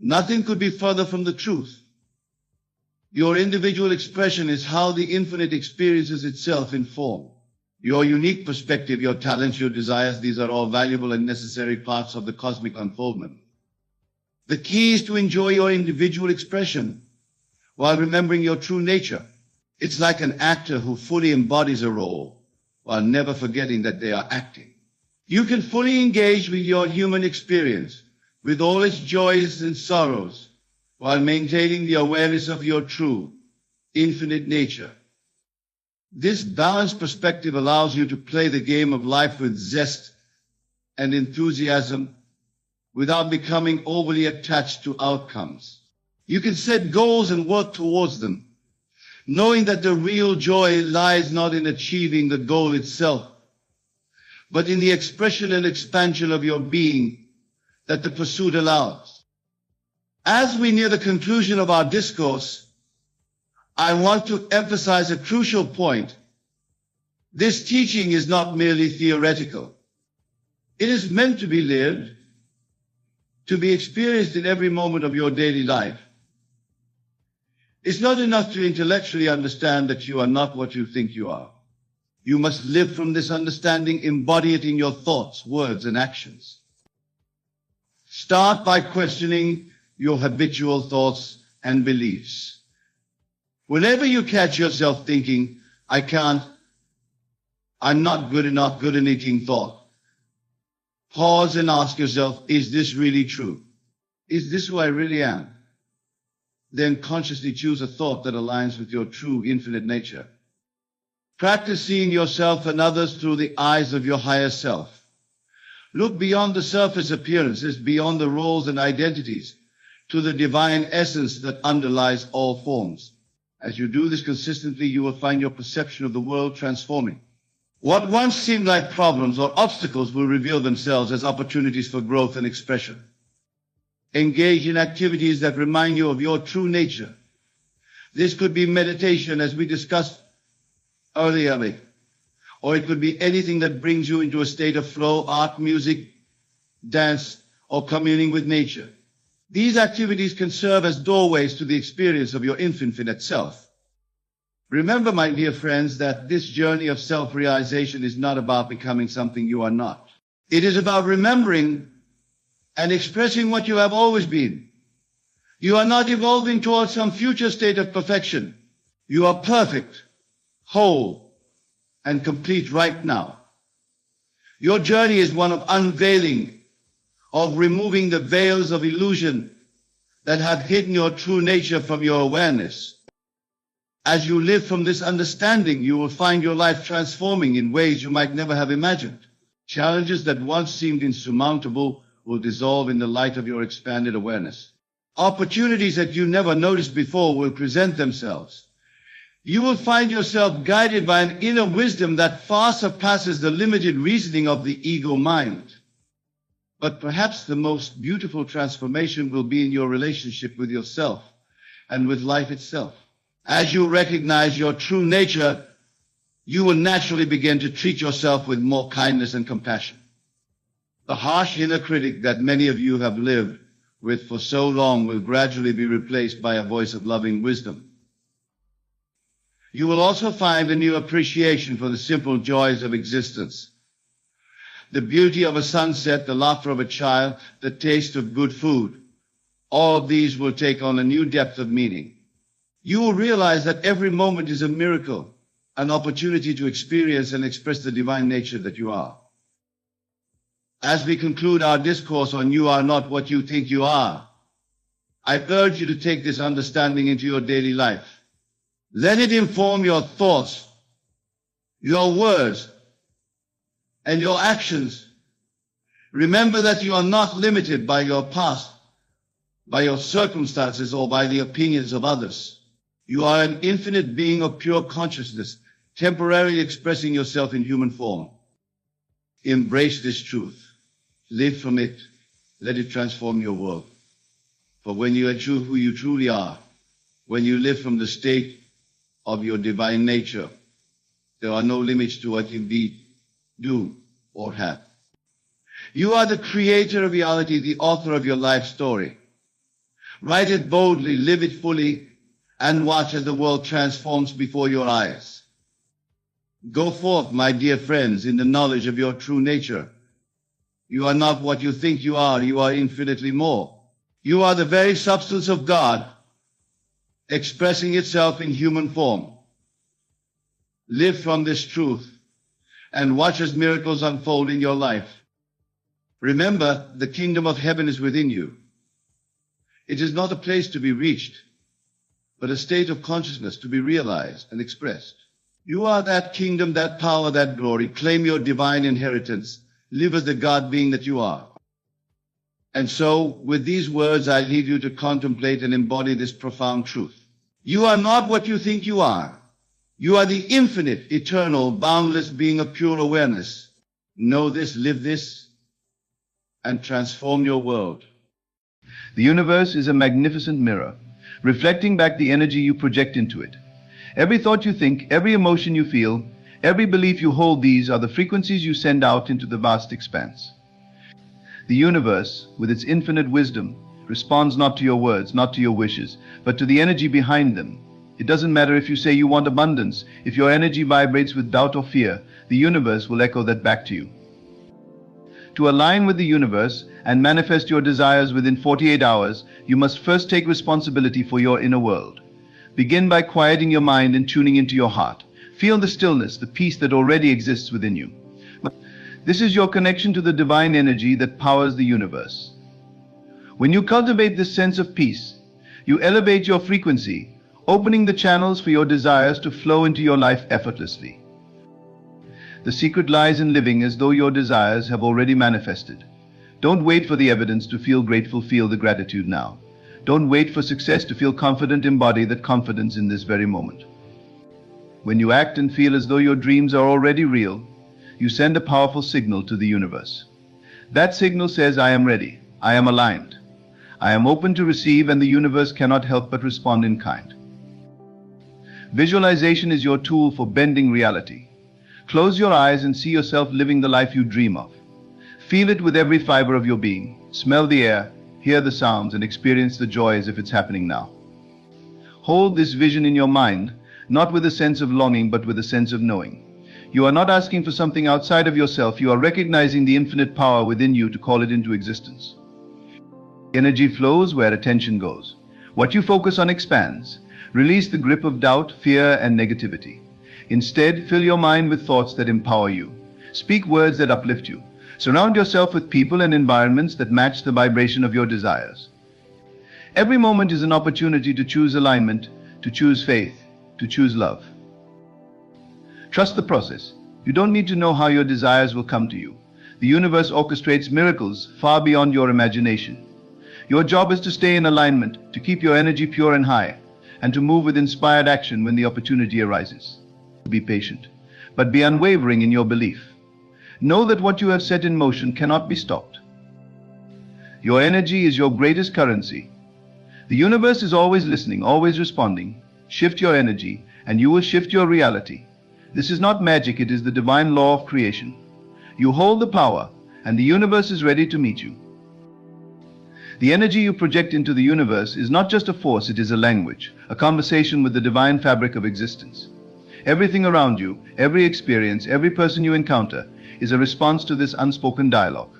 Nothing could be further from the truth. Your individual expression is how the infinite experiences itself in form. Your unique perspective, your talents, your desires, these are all valuable and necessary parts of the cosmic unfoldment. The key is to enjoy your individual expression while remembering your true nature. It's like an actor who fully embodies a role while never forgetting that they are acting. You can fully engage with your human experience, with all its joys and sorrows, while maintaining the awareness of your true, infinite nature. This balanced perspective allows you to play the game of life with zest and enthusiasm without becoming overly attached to outcomes. You can set goals and work towards them, knowing that the real joy lies not in achieving the goal itself, but in the expression and expansion of your being that the pursuit allows. As we near the conclusion of our discourse, I want to emphasize a crucial point. This teaching is not merely theoretical. It is meant to be lived, to be experienced in every moment of your daily life. It's not enough to intellectually understand that you are not what you think you are. You must live from this understanding, embody it in your thoughts, words, and actions. Start by questioning your habitual thoughts and beliefs. Whenever you catch yourself thinking, I can't, I'm not good enough, good anything thought. Pause and ask yourself, is this really true? Is this who I really am? Then consciously choose a thought that aligns with your true infinite nature. Practice seeing yourself and others through the eyes of your higher self. Look beyond the surface appearances, beyond the roles and identities, to the divine essence that underlies all forms. As you do this consistently, you will find your perception of the world transforming. What once seemed like problems or obstacles will reveal themselves as opportunities for growth and expression. Engage in activities that remind you of your true nature. This could be meditation, as we discussed earlier, or it could be anything that brings you into a state of flow, art, music, dance, or communing with nature. These activities can serve as doorways to the experience of your infinite self. Remember, my dear friends, that this journey of self-realization is not about becoming something you are not. It is about remembering and expressing what you have always been. You are not evolving towards some future state of perfection. You are perfect, whole, and complete right now. Your journey is one of unveiling, of removing the veils of illusion that have hidden your true nature from your awareness. As you live from this understanding, you will find your life transforming in ways you might never have imagined. Challenges that once seemed insurmountable will dissolve in the light of your expanded awareness. Opportunities that you never noticed before will present themselves. You will find yourself guided by an inner wisdom that far surpasses the limited reasoning of the ego mind. But perhaps the most beautiful transformation will be in your relationship with yourself and with life itself. As you recognize your true nature, you will naturally begin to treat yourself with more kindness and compassion. The harsh inner critic that many of you have lived with for so long will gradually be replaced by a voice of loving wisdom. You will also find a new appreciation for the simple joys of existence. The beauty of a sunset, the laughter of a child, the taste of good food. All of these will take on a new depth of meaning. You will realize that every moment is a miracle, an opportunity to experience and express the divine nature that you are. As we conclude our discourse on You Are Not What You Think You Are, I urge you to take this understanding into your daily life. Let it inform your thoughts, your words, and your actions. Remember that you are not limited by your past, by your circumstances, or by the opinions of others. You are an infinite being of pure consciousness, temporarily expressing yourself in human form. Embrace this truth. Live from it. Let it transform your world. For when you are true who you truly are, when you live from the state of your divine nature, there are no limits to what you be, do, or have. You are the creator of reality, the author of your life story. Write it boldly, live it fully, and watch as the world transforms before your eyes. Go forth, my dear friends, in the knowledge of your true nature. You are not what you think you are infinitely more. You are the very substance of God, expressing itself in human form. Live from this truth and watch as miracles unfold in your life. Remember, the kingdom of heaven is within you. It is not a place to be reached, but a state of consciousness to be realized and expressed. You are that kingdom, that power, that glory. Claim your divine inheritance. Live as the God being that you are. And so, with these words, I leave you to contemplate and embody this profound truth. You are not what you think you are. You are the infinite, eternal, boundless being of pure awareness. Know this, live this, and transform your world. The universe is a magnificent mirror, reflecting back the energy you project into it. Every thought you think, every emotion you feel, every belief you hold, these are the frequencies you send out into the vast expanse. The universe, with its infinite wisdom, responds not to your words, not to your wishes, but to the energy behind them. It doesn't matter if you say you want abundance. If your energy vibrates with doubt or fear, the universe will echo that back to you. To align with the universe and manifest your desires within 48 hours, you must first take responsibility for your inner world. Begin by quieting your mind and tuning into your heart. Feel the stillness, the peace that already exists within you. This is your connection to the divine energy that powers the universe. When you cultivate this sense of peace, you elevate your frequency, opening the channels for your desires to flow into your life effortlessly. The secret lies in living as though your desires have already manifested. Don't wait for the evidence to feel grateful, feel the gratitude now. Don't wait for success to feel confident, embody that confidence in this very moment. When you act and feel as though your dreams are already real, you send a powerful signal to the universe. That signal says, I am ready, I am aligned, I am open to receive, and the universe cannot help but respond in kind. Visualization is your tool for bending reality. Close your eyes and see yourself living the life you dream of. Feel it with every fiber of your being. Smell the air, hear the sounds, and experience the joy as if it's happening now. Hold this vision in your mind, not with a sense of longing, but with a sense of knowing. You are not asking for something outside of yourself. You are recognizing the infinite power within you to call it into existence. Energy flows where attention goes. What you focus on expands. Release the grip of doubt, fear, and negativity. Instead, fill your mind with thoughts that empower you. Speak words that uplift you. Surround yourself with people and environments that match the vibration of your desires. Every moment is an opportunity to choose alignment, to choose faith, to choose love. Trust the process. You don't need to know how your desires will come to you. The universe orchestrates miracles far beyond your imagination. Your job is to stay in alignment, to keep your energy pure and high, and to move with inspired action when the opportunity arises. Be patient, but be unwavering in your belief. Know that what you have set in motion cannot be stopped. Your energy is your greatest currency. The universe is always listening, always responding. Shift your energy, and you will shift your reality. This is not magic, it is the divine law of creation. You hold the power, and the universe is ready to meet you. The energy you project into the universe is not just a force, it is a language, a conversation with the divine fabric of existence. Everything around you, every experience, every person you encounter is a response to this unspoken dialogue.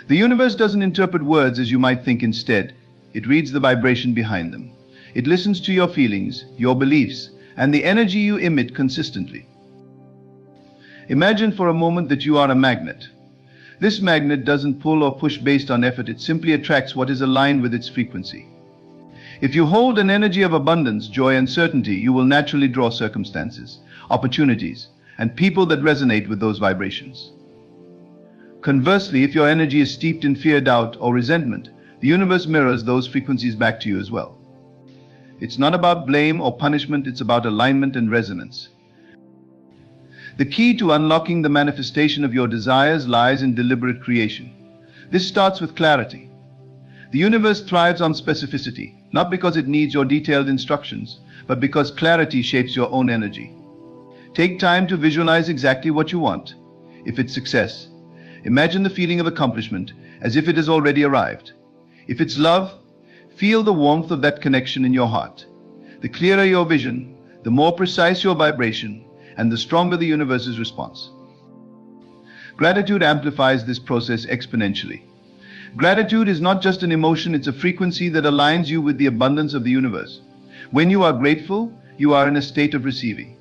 The universe doesn't interpret words as you might think. Instead, it reads the vibration behind them. It listens to your feelings, your beliefs, and the energy you emit consistently. Imagine for a moment that you are a magnet. This magnet doesn't pull or push based on effort, it simply attracts what is aligned with its frequency. If you hold an energy of abundance, joy, and certainty, you will naturally draw circumstances, opportunities, and people that resonate with those vibrations. Conversely, if your energy is steeped in fear, doubt, or resentment, the universe mirrors those frequencies back to you as well. It's not about blame or punishment, it's about alignment and resonance. The key to unlocking the manifestation of your desires lies in deliberate creation. This starts with clarity. The universe thrives on specificity, not because it needs your detailed instructions, but because clarity shapes your own energy. Take time to visualize exactly what you want. If it's success, imagine the feeling of accomplishment as if it has already arrived. If it's love, feel the warmth of that connection in your heart. The clearer your vision, the more precise your vibration, and the stronger the universe's response. Gratitude amplifies this process exponentially. Gratitude is not just an emotion, it's a frequency that aligns you with the abundance of the universe. When you are grateful, you are in a state of receiving.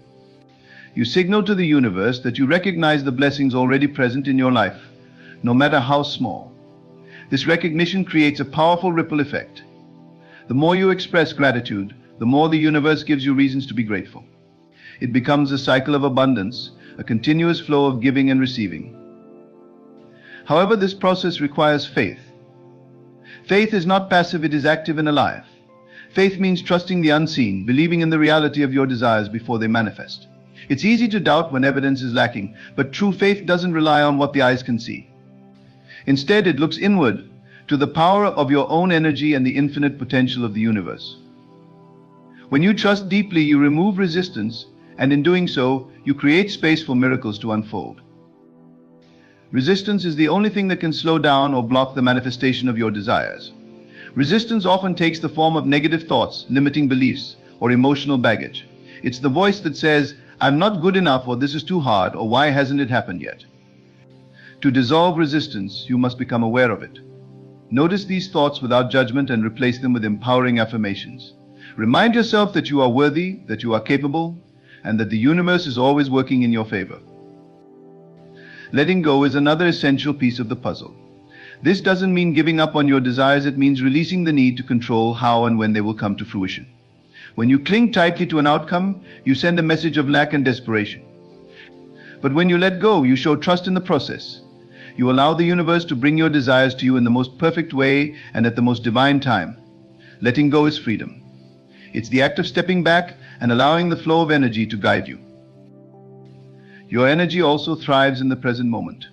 You signal to the universe that you recognize the blessings already present in your life, no matter how small. This recognition creates a powerful ripple effect. The more you express gratitude, the more the universe gives you reasons to be grateful. It becomes a cycle of abundance, a continuous flow of giving and receiving. However, this process requires faith. Faith is not passive, it is active and alive. Faith means trusting the unseen, believing in the reality of your desires before they manifest. It's easy to doubt when evidence is lacking, but true faith doesn't rely on what the eyes can see. Instead, it looks inward, to the power of your own energy and the infinite potential of the universe. When you trust deeply, you remove resistance, and in doing so, you create space for miracles to unfold. Resistance is the only thing that can slow down or block the manifestation of your desires. Resistance often takes the form of negative thoughts, limiting beliefs, or emotional baggage. It's the voice that says, I'm not good enough, or this is too hard, or why hasn't it happened yet? To dissolve resistance, you must become aware of it. Notice these thoughts without judgment and replace them with empowering affirmations. Remind yourself that you are worthy, that you are capable, and that the universe is always working in your favor. Letting go is another essential piece of the puzzle. This doesn't mean giving up on your desires, it means releasing the need to control how and when they will come to fruition. When you cling tightly to an outcome, you send a message of lack and desperation. But when you let go, you show trust in the process. You allow the universe to bring your desires to you in the most perfect way and at the most divine time. Letting go is freedom. It's the act of stepping back and allowing the flow of energy to guide you. Your energy also thrives in the present moment.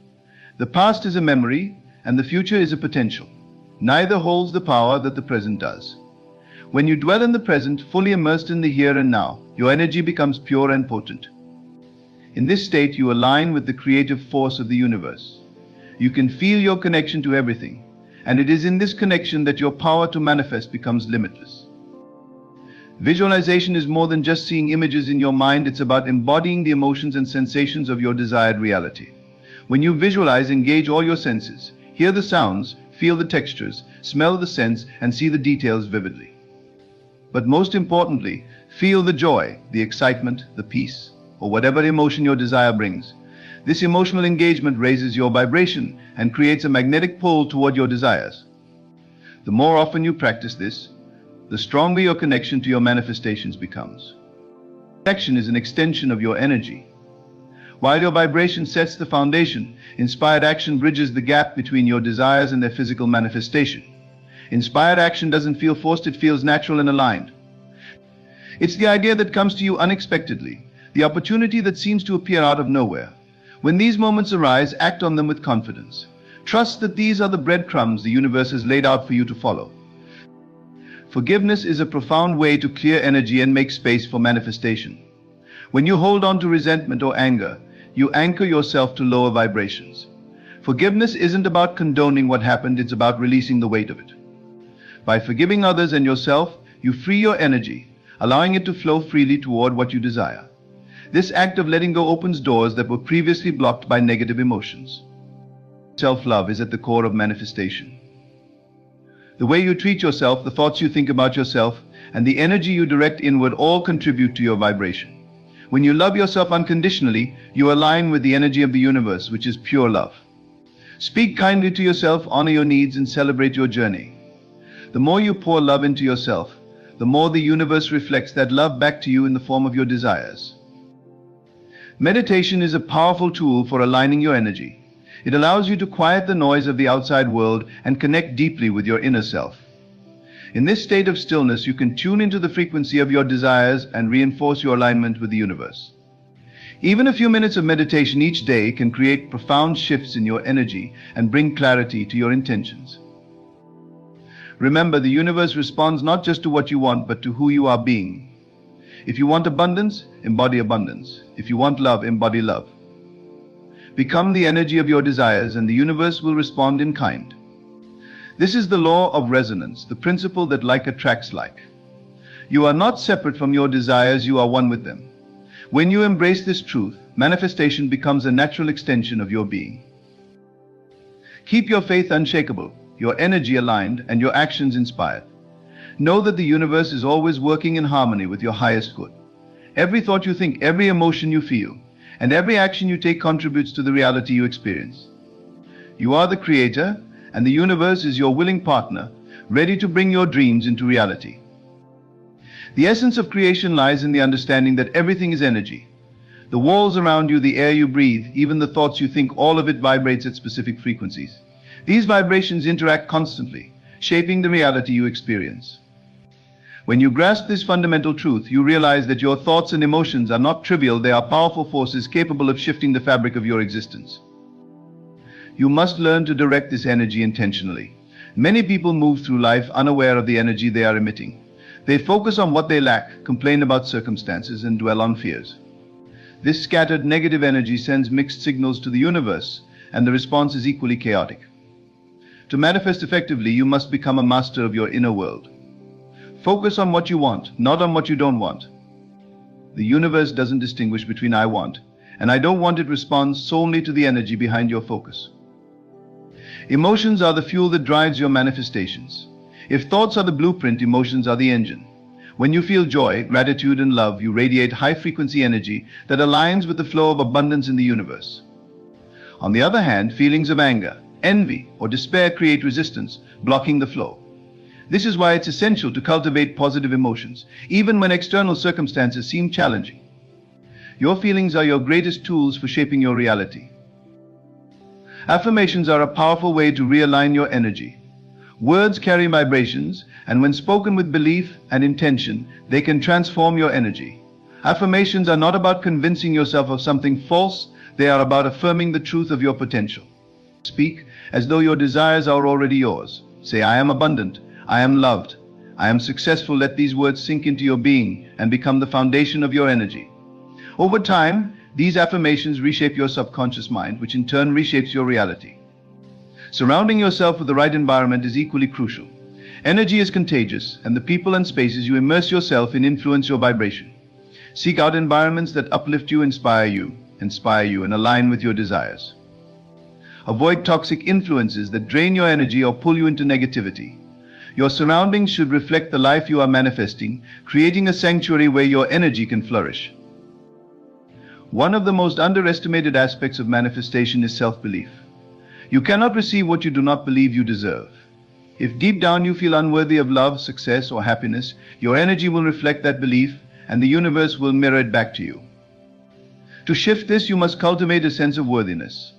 The past is a memory, and the future is a potential. Neither holds the power that the present does. When you dwell in the present, fully immersed in the here and now, your energy becomes pure and potent. In this state, you align with the creative force of the universe. You can feel your connection to everything, and it is in this connection that your power to manifest becomes limitless. Visualization is more than just seeing images in your mind, it's about embodying the emotions and sensations of your desired reality. When you visualize, engage all your senses, hear the sounds, feel the textures, smell the scents, and see the details vividly. But most importantly, feel the joy, the excitement, the peace, or whatever emotion your desire brings. This emotional engagement raises your vibration and creates a magnetic pull toward your desires. The more often you practice this, the stronger your connection to your manifestations becomes. Connection is an extension of your energy. While your vibration sets the foundation, inspired action bridges the gap between your desires and their physical manifestation. Inspired action doesn't feel forced, it feels natural and aligned. It's the idea that comes to you unexpectedly, the opportunity that seems to appear out of nowhere. When these moments arise, act on them with confidence. Trust that these are the breadcrumbs the universe has laid out for you to follow. Forgiveness is a profound way to clear energy and make space for manifestation. When you hold on to resentment or anger, you anchor yourself to lower vibrations. Forgiveness isn't about condoning what happened, it's about releasing the weight of it. By forgiving others and yourself, you free your energy, allowing it to flow freely toward what you desire. This act of letting go opens doors that were previously blocked by negative emotions. Self-love is at the core of manifestation. The way you treat yourself, the thoughts you think about yourself, and the energy you direct inward all contribute to your vibration. When you love yourself unconditionally, you align with the energy of the universe, which is pure love. Speak kindly to yourself, honor your needs, and celebrate your journey. The more you pour love into yourself, the more the universe reflects that love back to you in the form of your desires. Meditation is a powerful tool for aligning your energy. It allows you to quiet the noise of the outside world and connect deeply with your inner self. In this state of stillness, you can tune into the frequency of your desires and reinforce your alignment with the universe. Even a few minutes of meditation each day can create profound shifts in your energy and bring clarity to your intentions. Remember, the universe responds not just to what you want, but to who you are being. If you want abundance, embody abundance. If you want love, embody love. Become the energy of your desires, and the universe will respond in kind. This is the law of resonance, the principle that like attracts like. You are not separate from your desires, you are one with them. When you embrace this truth, manifestation becomes a natural extension of your being. Keep your faith unshakable, your energy aligned, and your actions inspired. Know that the universe is always working in harmony with your highest good. Every thought you think, every emotion you feel, and every action you take contributes to the reality you experience. You are the creator, and the universe is your willing partner, ready to bring your dreams into reality. The essence of creation lies in the understanding that everything is energy. The walls around you, the air you breathe, even the thoughts you think, all of it vibrates at specific frequencies. These vibrations interact constantly, shaping the reality you experience. When you grasp this fundamental truth, you realize that your thoughts and emotions are not trivial, they are powerful forces capable of shifting the fabric of your existence. You must learn to direct this energy intentionally. Many people move through life unaware of the energy they are emitting. They focus on what they lack, complain about circumstances, and dwell on fears. This scattered negative energy sends mixed signals to the universe, and the response is equally chaotic. To manifest effectively, you must become a master of your inner world. Focus on what you want, not on what you don't want. The universe doesn't distinguish between I want and I don't want. It responds solely to the energy behind your focus. Emotions are the fuel that drives your manifestations. If thoughts are the blueprint, emotions are the engine. When you feel joy, gratitude, and love, you radiate high-frequency energy that aligns with the flow of abundance in the universe. On the other hand, feelings of anger, envy, or despair create resistance, blocking the flow. This is why it's essential to cultivate positive emotions, even when external circumstances seem challenging. Your feelings are your greatest tools for shaping your reality. Affirmations are a powerful way to realign your energy. Words carry vibrations, and when spoken with belief and intention, they can transform your energy. Affirmations are not about convincing yourself of something false, they are about affirming the truth of your potential. Speak as though your desires are already yours. Say, I am abundant, I am loved, I am successful. Let these words sink into your being and become the foundation of your energy. Over time, these affirmations reshape your subconscious mind, which in turn reshapes your reality. Surrounding yourself with the right environment is equally crucial. Energy is contagious, and the people and spaces you immerse yourself in influence your vibration. Seek out environments that uplift you, inspire you, and align with your desires. Avoid toxic influences that drain your energy or pull you into negativity. Your surroundings should reflect the life you are manifesting, creating a sanctuary where your energy can flourish. One of the most underestimated aspects of manifestation is self-belief. You cannot receive what you do not believe you deserve. If deep down you feel unworthy of love, success, or happiness, your energy will reflect that belief, and the universe will mirror it back to you. To shift this, you must cultivate a sense of worthiness.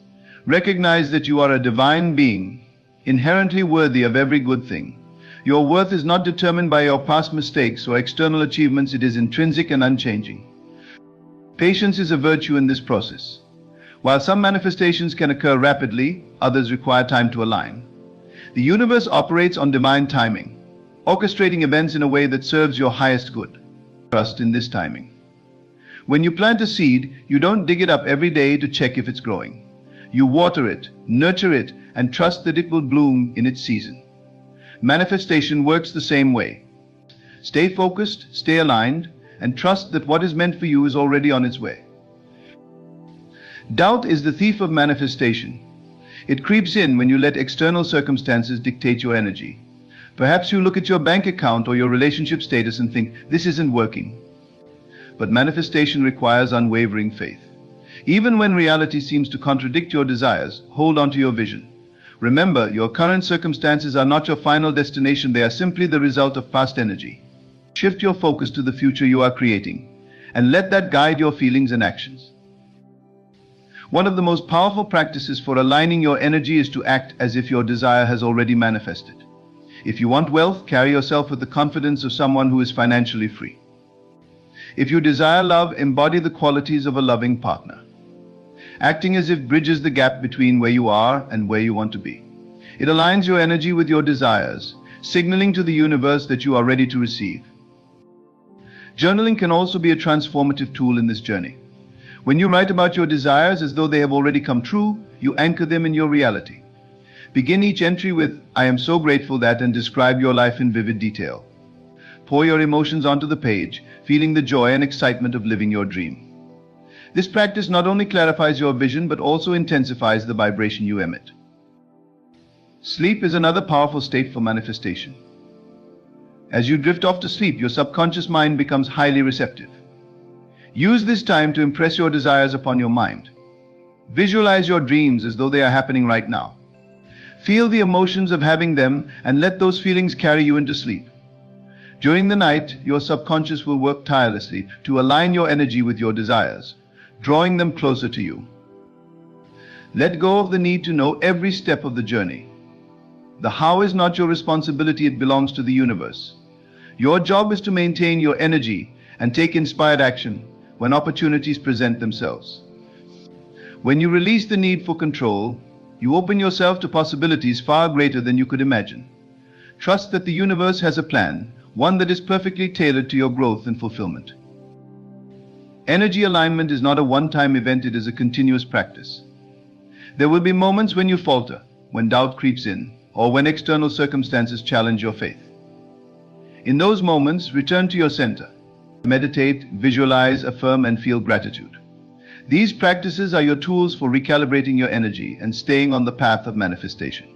Recognize that you are a divine being, inherently worthy of every good thing. Your worth is not determined by your past mistakes or external achievements, it is intrinsic and unchanging. Patience is a virtue in this process. While some manifestations can occur rapidly, others require time to align. The universe operates on divine timing, orchestrating events in a way that serves your highest good. Trust in this timing. When you plant a seed, you don't dig it up every day to check if it's growing. You water it, nurture it, and trust that it will bloom in its season. Manifestation works the same way. Stay focused, stay aligned, and trust that what is meant for you is already on its way. Doubt is the thief of manifestation. It creeps in when you let external circumstances dictate your energy. Perhaps you look at your bank account or your relationship status and think, this isn't working. But manifestation requires unwavering faith. Even when reality seems to contradict your desires, hold on to your vision. Remember, your current circumstances are not your final destination, they are simply the result of past energy. Shift your focus to the future you are creating, and let that guide your feelings and actions. One of the most powerful practices for aligning your energy is to act as if your desire has already manifested. If you want wealth, carry yourself with the confidence of someone who is financially free. If you desire love, embody the qualities of a loving partner. Acting as if bridges the gap between where you are and where you want to be. It aligns your energy with your desires, signaling to the universe that you are ready to receive. Journaling can also be a transformative tool in this journey. When you write about your desires as though they have already come true, you anchor them in your reality. Begin each entry with, I am so grateful that, and describe your life in vivid detail. Pour your emotions onto the page, feeling the joy and excitement of living your dream. This practice not only clarifies your vision but also intensifies the vibration you emit. Sleep is another powerful state for manifestation. As you drift off to sleep, your subconscious mind becomes highly receptive. Use this time to impress your desires upon your mind. Visualize your dreams as though they are happening right now. Feel the emotions of having them and let those feelings carry you into sleep. During the night, your subconscious will work tirelessly to align your energy with your desires, drawing them closer to you. Let go of the need to know every step of the journey. The how is not your responsibility, it belongs to the universe. Your job is to maintain your energy and take inspired action when opportunities present themselves. When you release the need for control, you open yourself to possibilities far greater than you could imagine. Trust that the universe has a plan, one that is perfectly tailored to your growth and fulfillment. Energy alignment is not a one-time event, it is a continuous practice. There will be moments when you falter, when doubt creeps in, or when external circumstances challenge your faith. In those moments, return to your center. Meditate, visualize, affirm, and feel gratitude. These practices are your tools for recalibrating your energy and staying on the path of manifestation.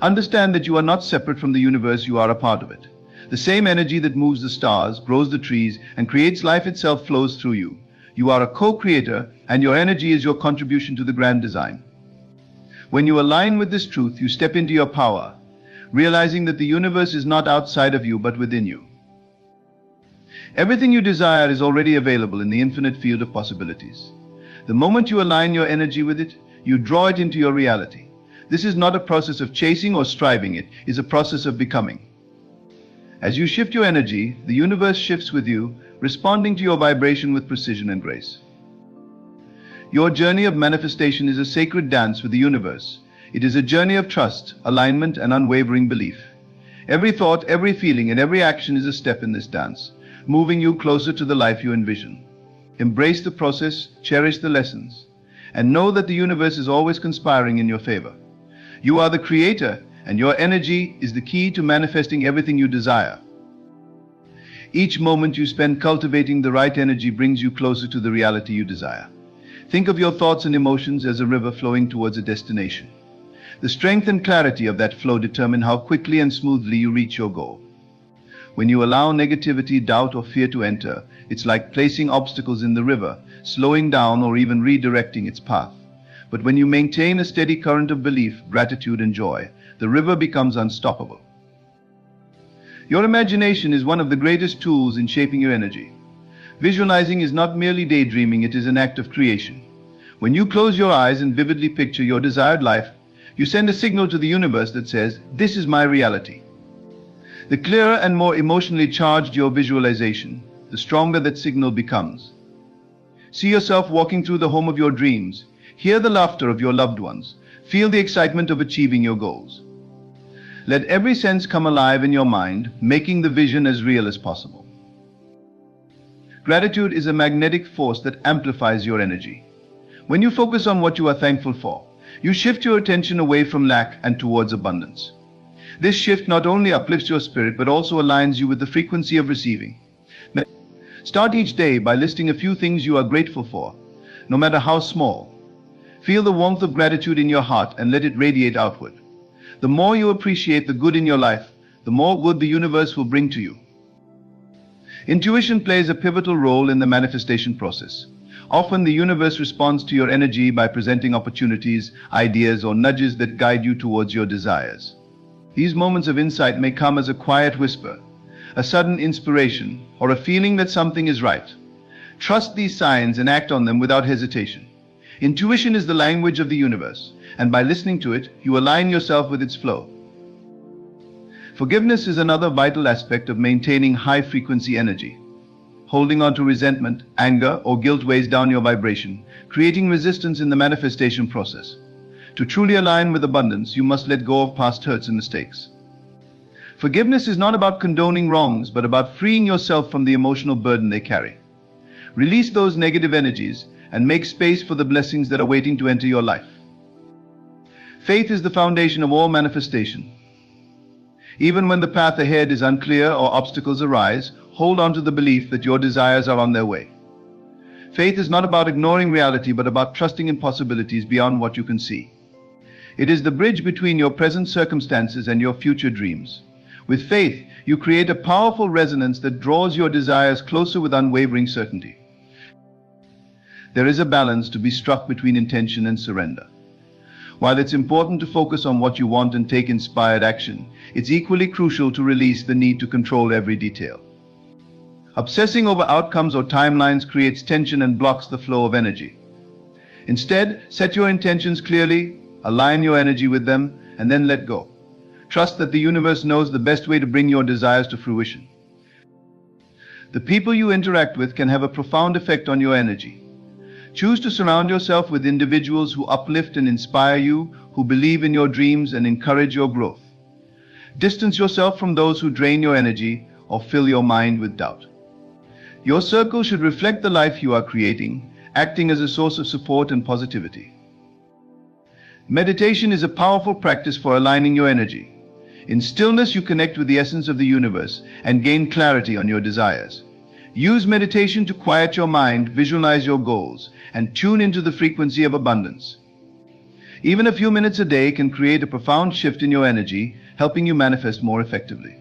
Understand that you are not separate from the universe, you are a part of it. The same energy that moves the stars, grows the trees, and creates life itself flows through you. You are a co-creator, and your energy is your contribution to the grand design. When you align with this truth, you step into your power, realizing that the universe is not outside of you but within you. Everything you desire is already available in the infinite field of possibilities. The moment you align your energy with it, you draw it into your reality. This is not a process of chasing or striving, it is a process of becoming. As you shift your energy, the universe shifts with you, responding to your vibration with precision and grace. Your journey of manifestation is a sacred dance with the universe. It is a journey of trust, alignment, and unwavering belief. Every thought, every feeling, and every action is a step in this dance, moving you closer to the life you envision. Embrace the process, cherish the lessons, and know that the universe is always conspiring in your favor. You are the creator, and your energy is the key to manifesting everything you desire. Each moment you spend cultivating the right energy brings you closer to the reality you desire. Think of your thoughts and emotions as a river flowing towards a destination. The strength and clarity of that flow determine how quickly and smoothly you reach your goal. When you allow negativity, doubt, or fear to enter, it's like placing obstacles in the river, slowing down or even redirecting its path. But when you maintain a steady current of belief, gratitude, and joy, the river becomes unstoppable. Your imagination is one of the greatest tools in shaping your energy. Visualizing is not merely daydreaming, it is an act of creation. When you close your eyes and vividly picture your desired life, you send a signal to the universe that says, "This is my reality." The clearer and more emotionally charged your visualization, the stronger that signal becomes. See yourself walking through the home of your dreams. Hear the laughter of your loved ones. Feel the excitement of achieving your goals. Let every sense come alive in your mind, making the vision as real as possible. Gratitude is a magnetic force that amplifies your energy. When you focus on what you are thankful for, you shift your attention away from lack and towards abundance. This shift not only uplifts your spirit but also aligns you with the frequency of receiving. Start each day by listing a few things you are grateful for, no matter how small. Feel the warmth of gratitude in your heart and let it radiate outward. The more you appreciate the good in your life, the more good the universe will bring to you. Intuition plays a pivotal role in the manifestation process. Often the universe responds to your energy by presenting opportunities, ideas, or nudges that guide you towards your desires. These moments of insight may come as a quiet whisper, a sudden inspiration, or a feeling that something is right. Trust these signs and act on them without hesitation. Intuition is the language of the universe, and by listening to it, you align yourself with its flow. Forgiveness is another vital aspect of maintaining high-frequency energy. Holding on to resentment, anger, or guilt weighs down your vibration, creating resistance in the manifestation process. To truly align with abundance, you must let go of past hurts and mistakes. Forgiveness is not about condoning wrongs, but about freeing yourself from the emotional burden they carry. Release those negative energies and make space for the blessings that are waiting to enter your life. Faith is the foundation of all manifestation. Even when the path ahead is unclear or obstacles arise, hold on to the belief that your desires are on their way. Faith is not about ignoring reality, but about trusting in possibilities beyond what you can see. It is the bridge between your present circumstances and your future dreams. With faith, you create a powerful resonance that draws your desires closer with unwavering certainty. There is a balance to be struck between intention and surrender. While it's important to focus on what you want and take inspired action, it's equally crucial to release the need to control every detail. Obsessing over outcomes or timelines creates tension and blocks the flow of energy. Instead, set your intentions clearly, align your energy with them, and then let go. Trust that the universe knows the best way to bring your desires to fruition. The people you interact with can have a profound effect on your energy. Choose to surround yourself with individuals who uplift and inspire you, who believe in your dreams and encourage your growth. Distance yourself from those who drain your energy or fill your mind with doubt. Your circle should reflect the life you are creating, acting as a source of support and positivity. Meditation is a powerful practice for aligning your energy. In stillness, you connect with the essence of the universe and gain clarity on your desires. Use meditation to quiet your mind, visualize your goals, and tune into the frequency of abundance. Even a few minutes a day can create a profound shift in your energy, helping you manifest more effectively.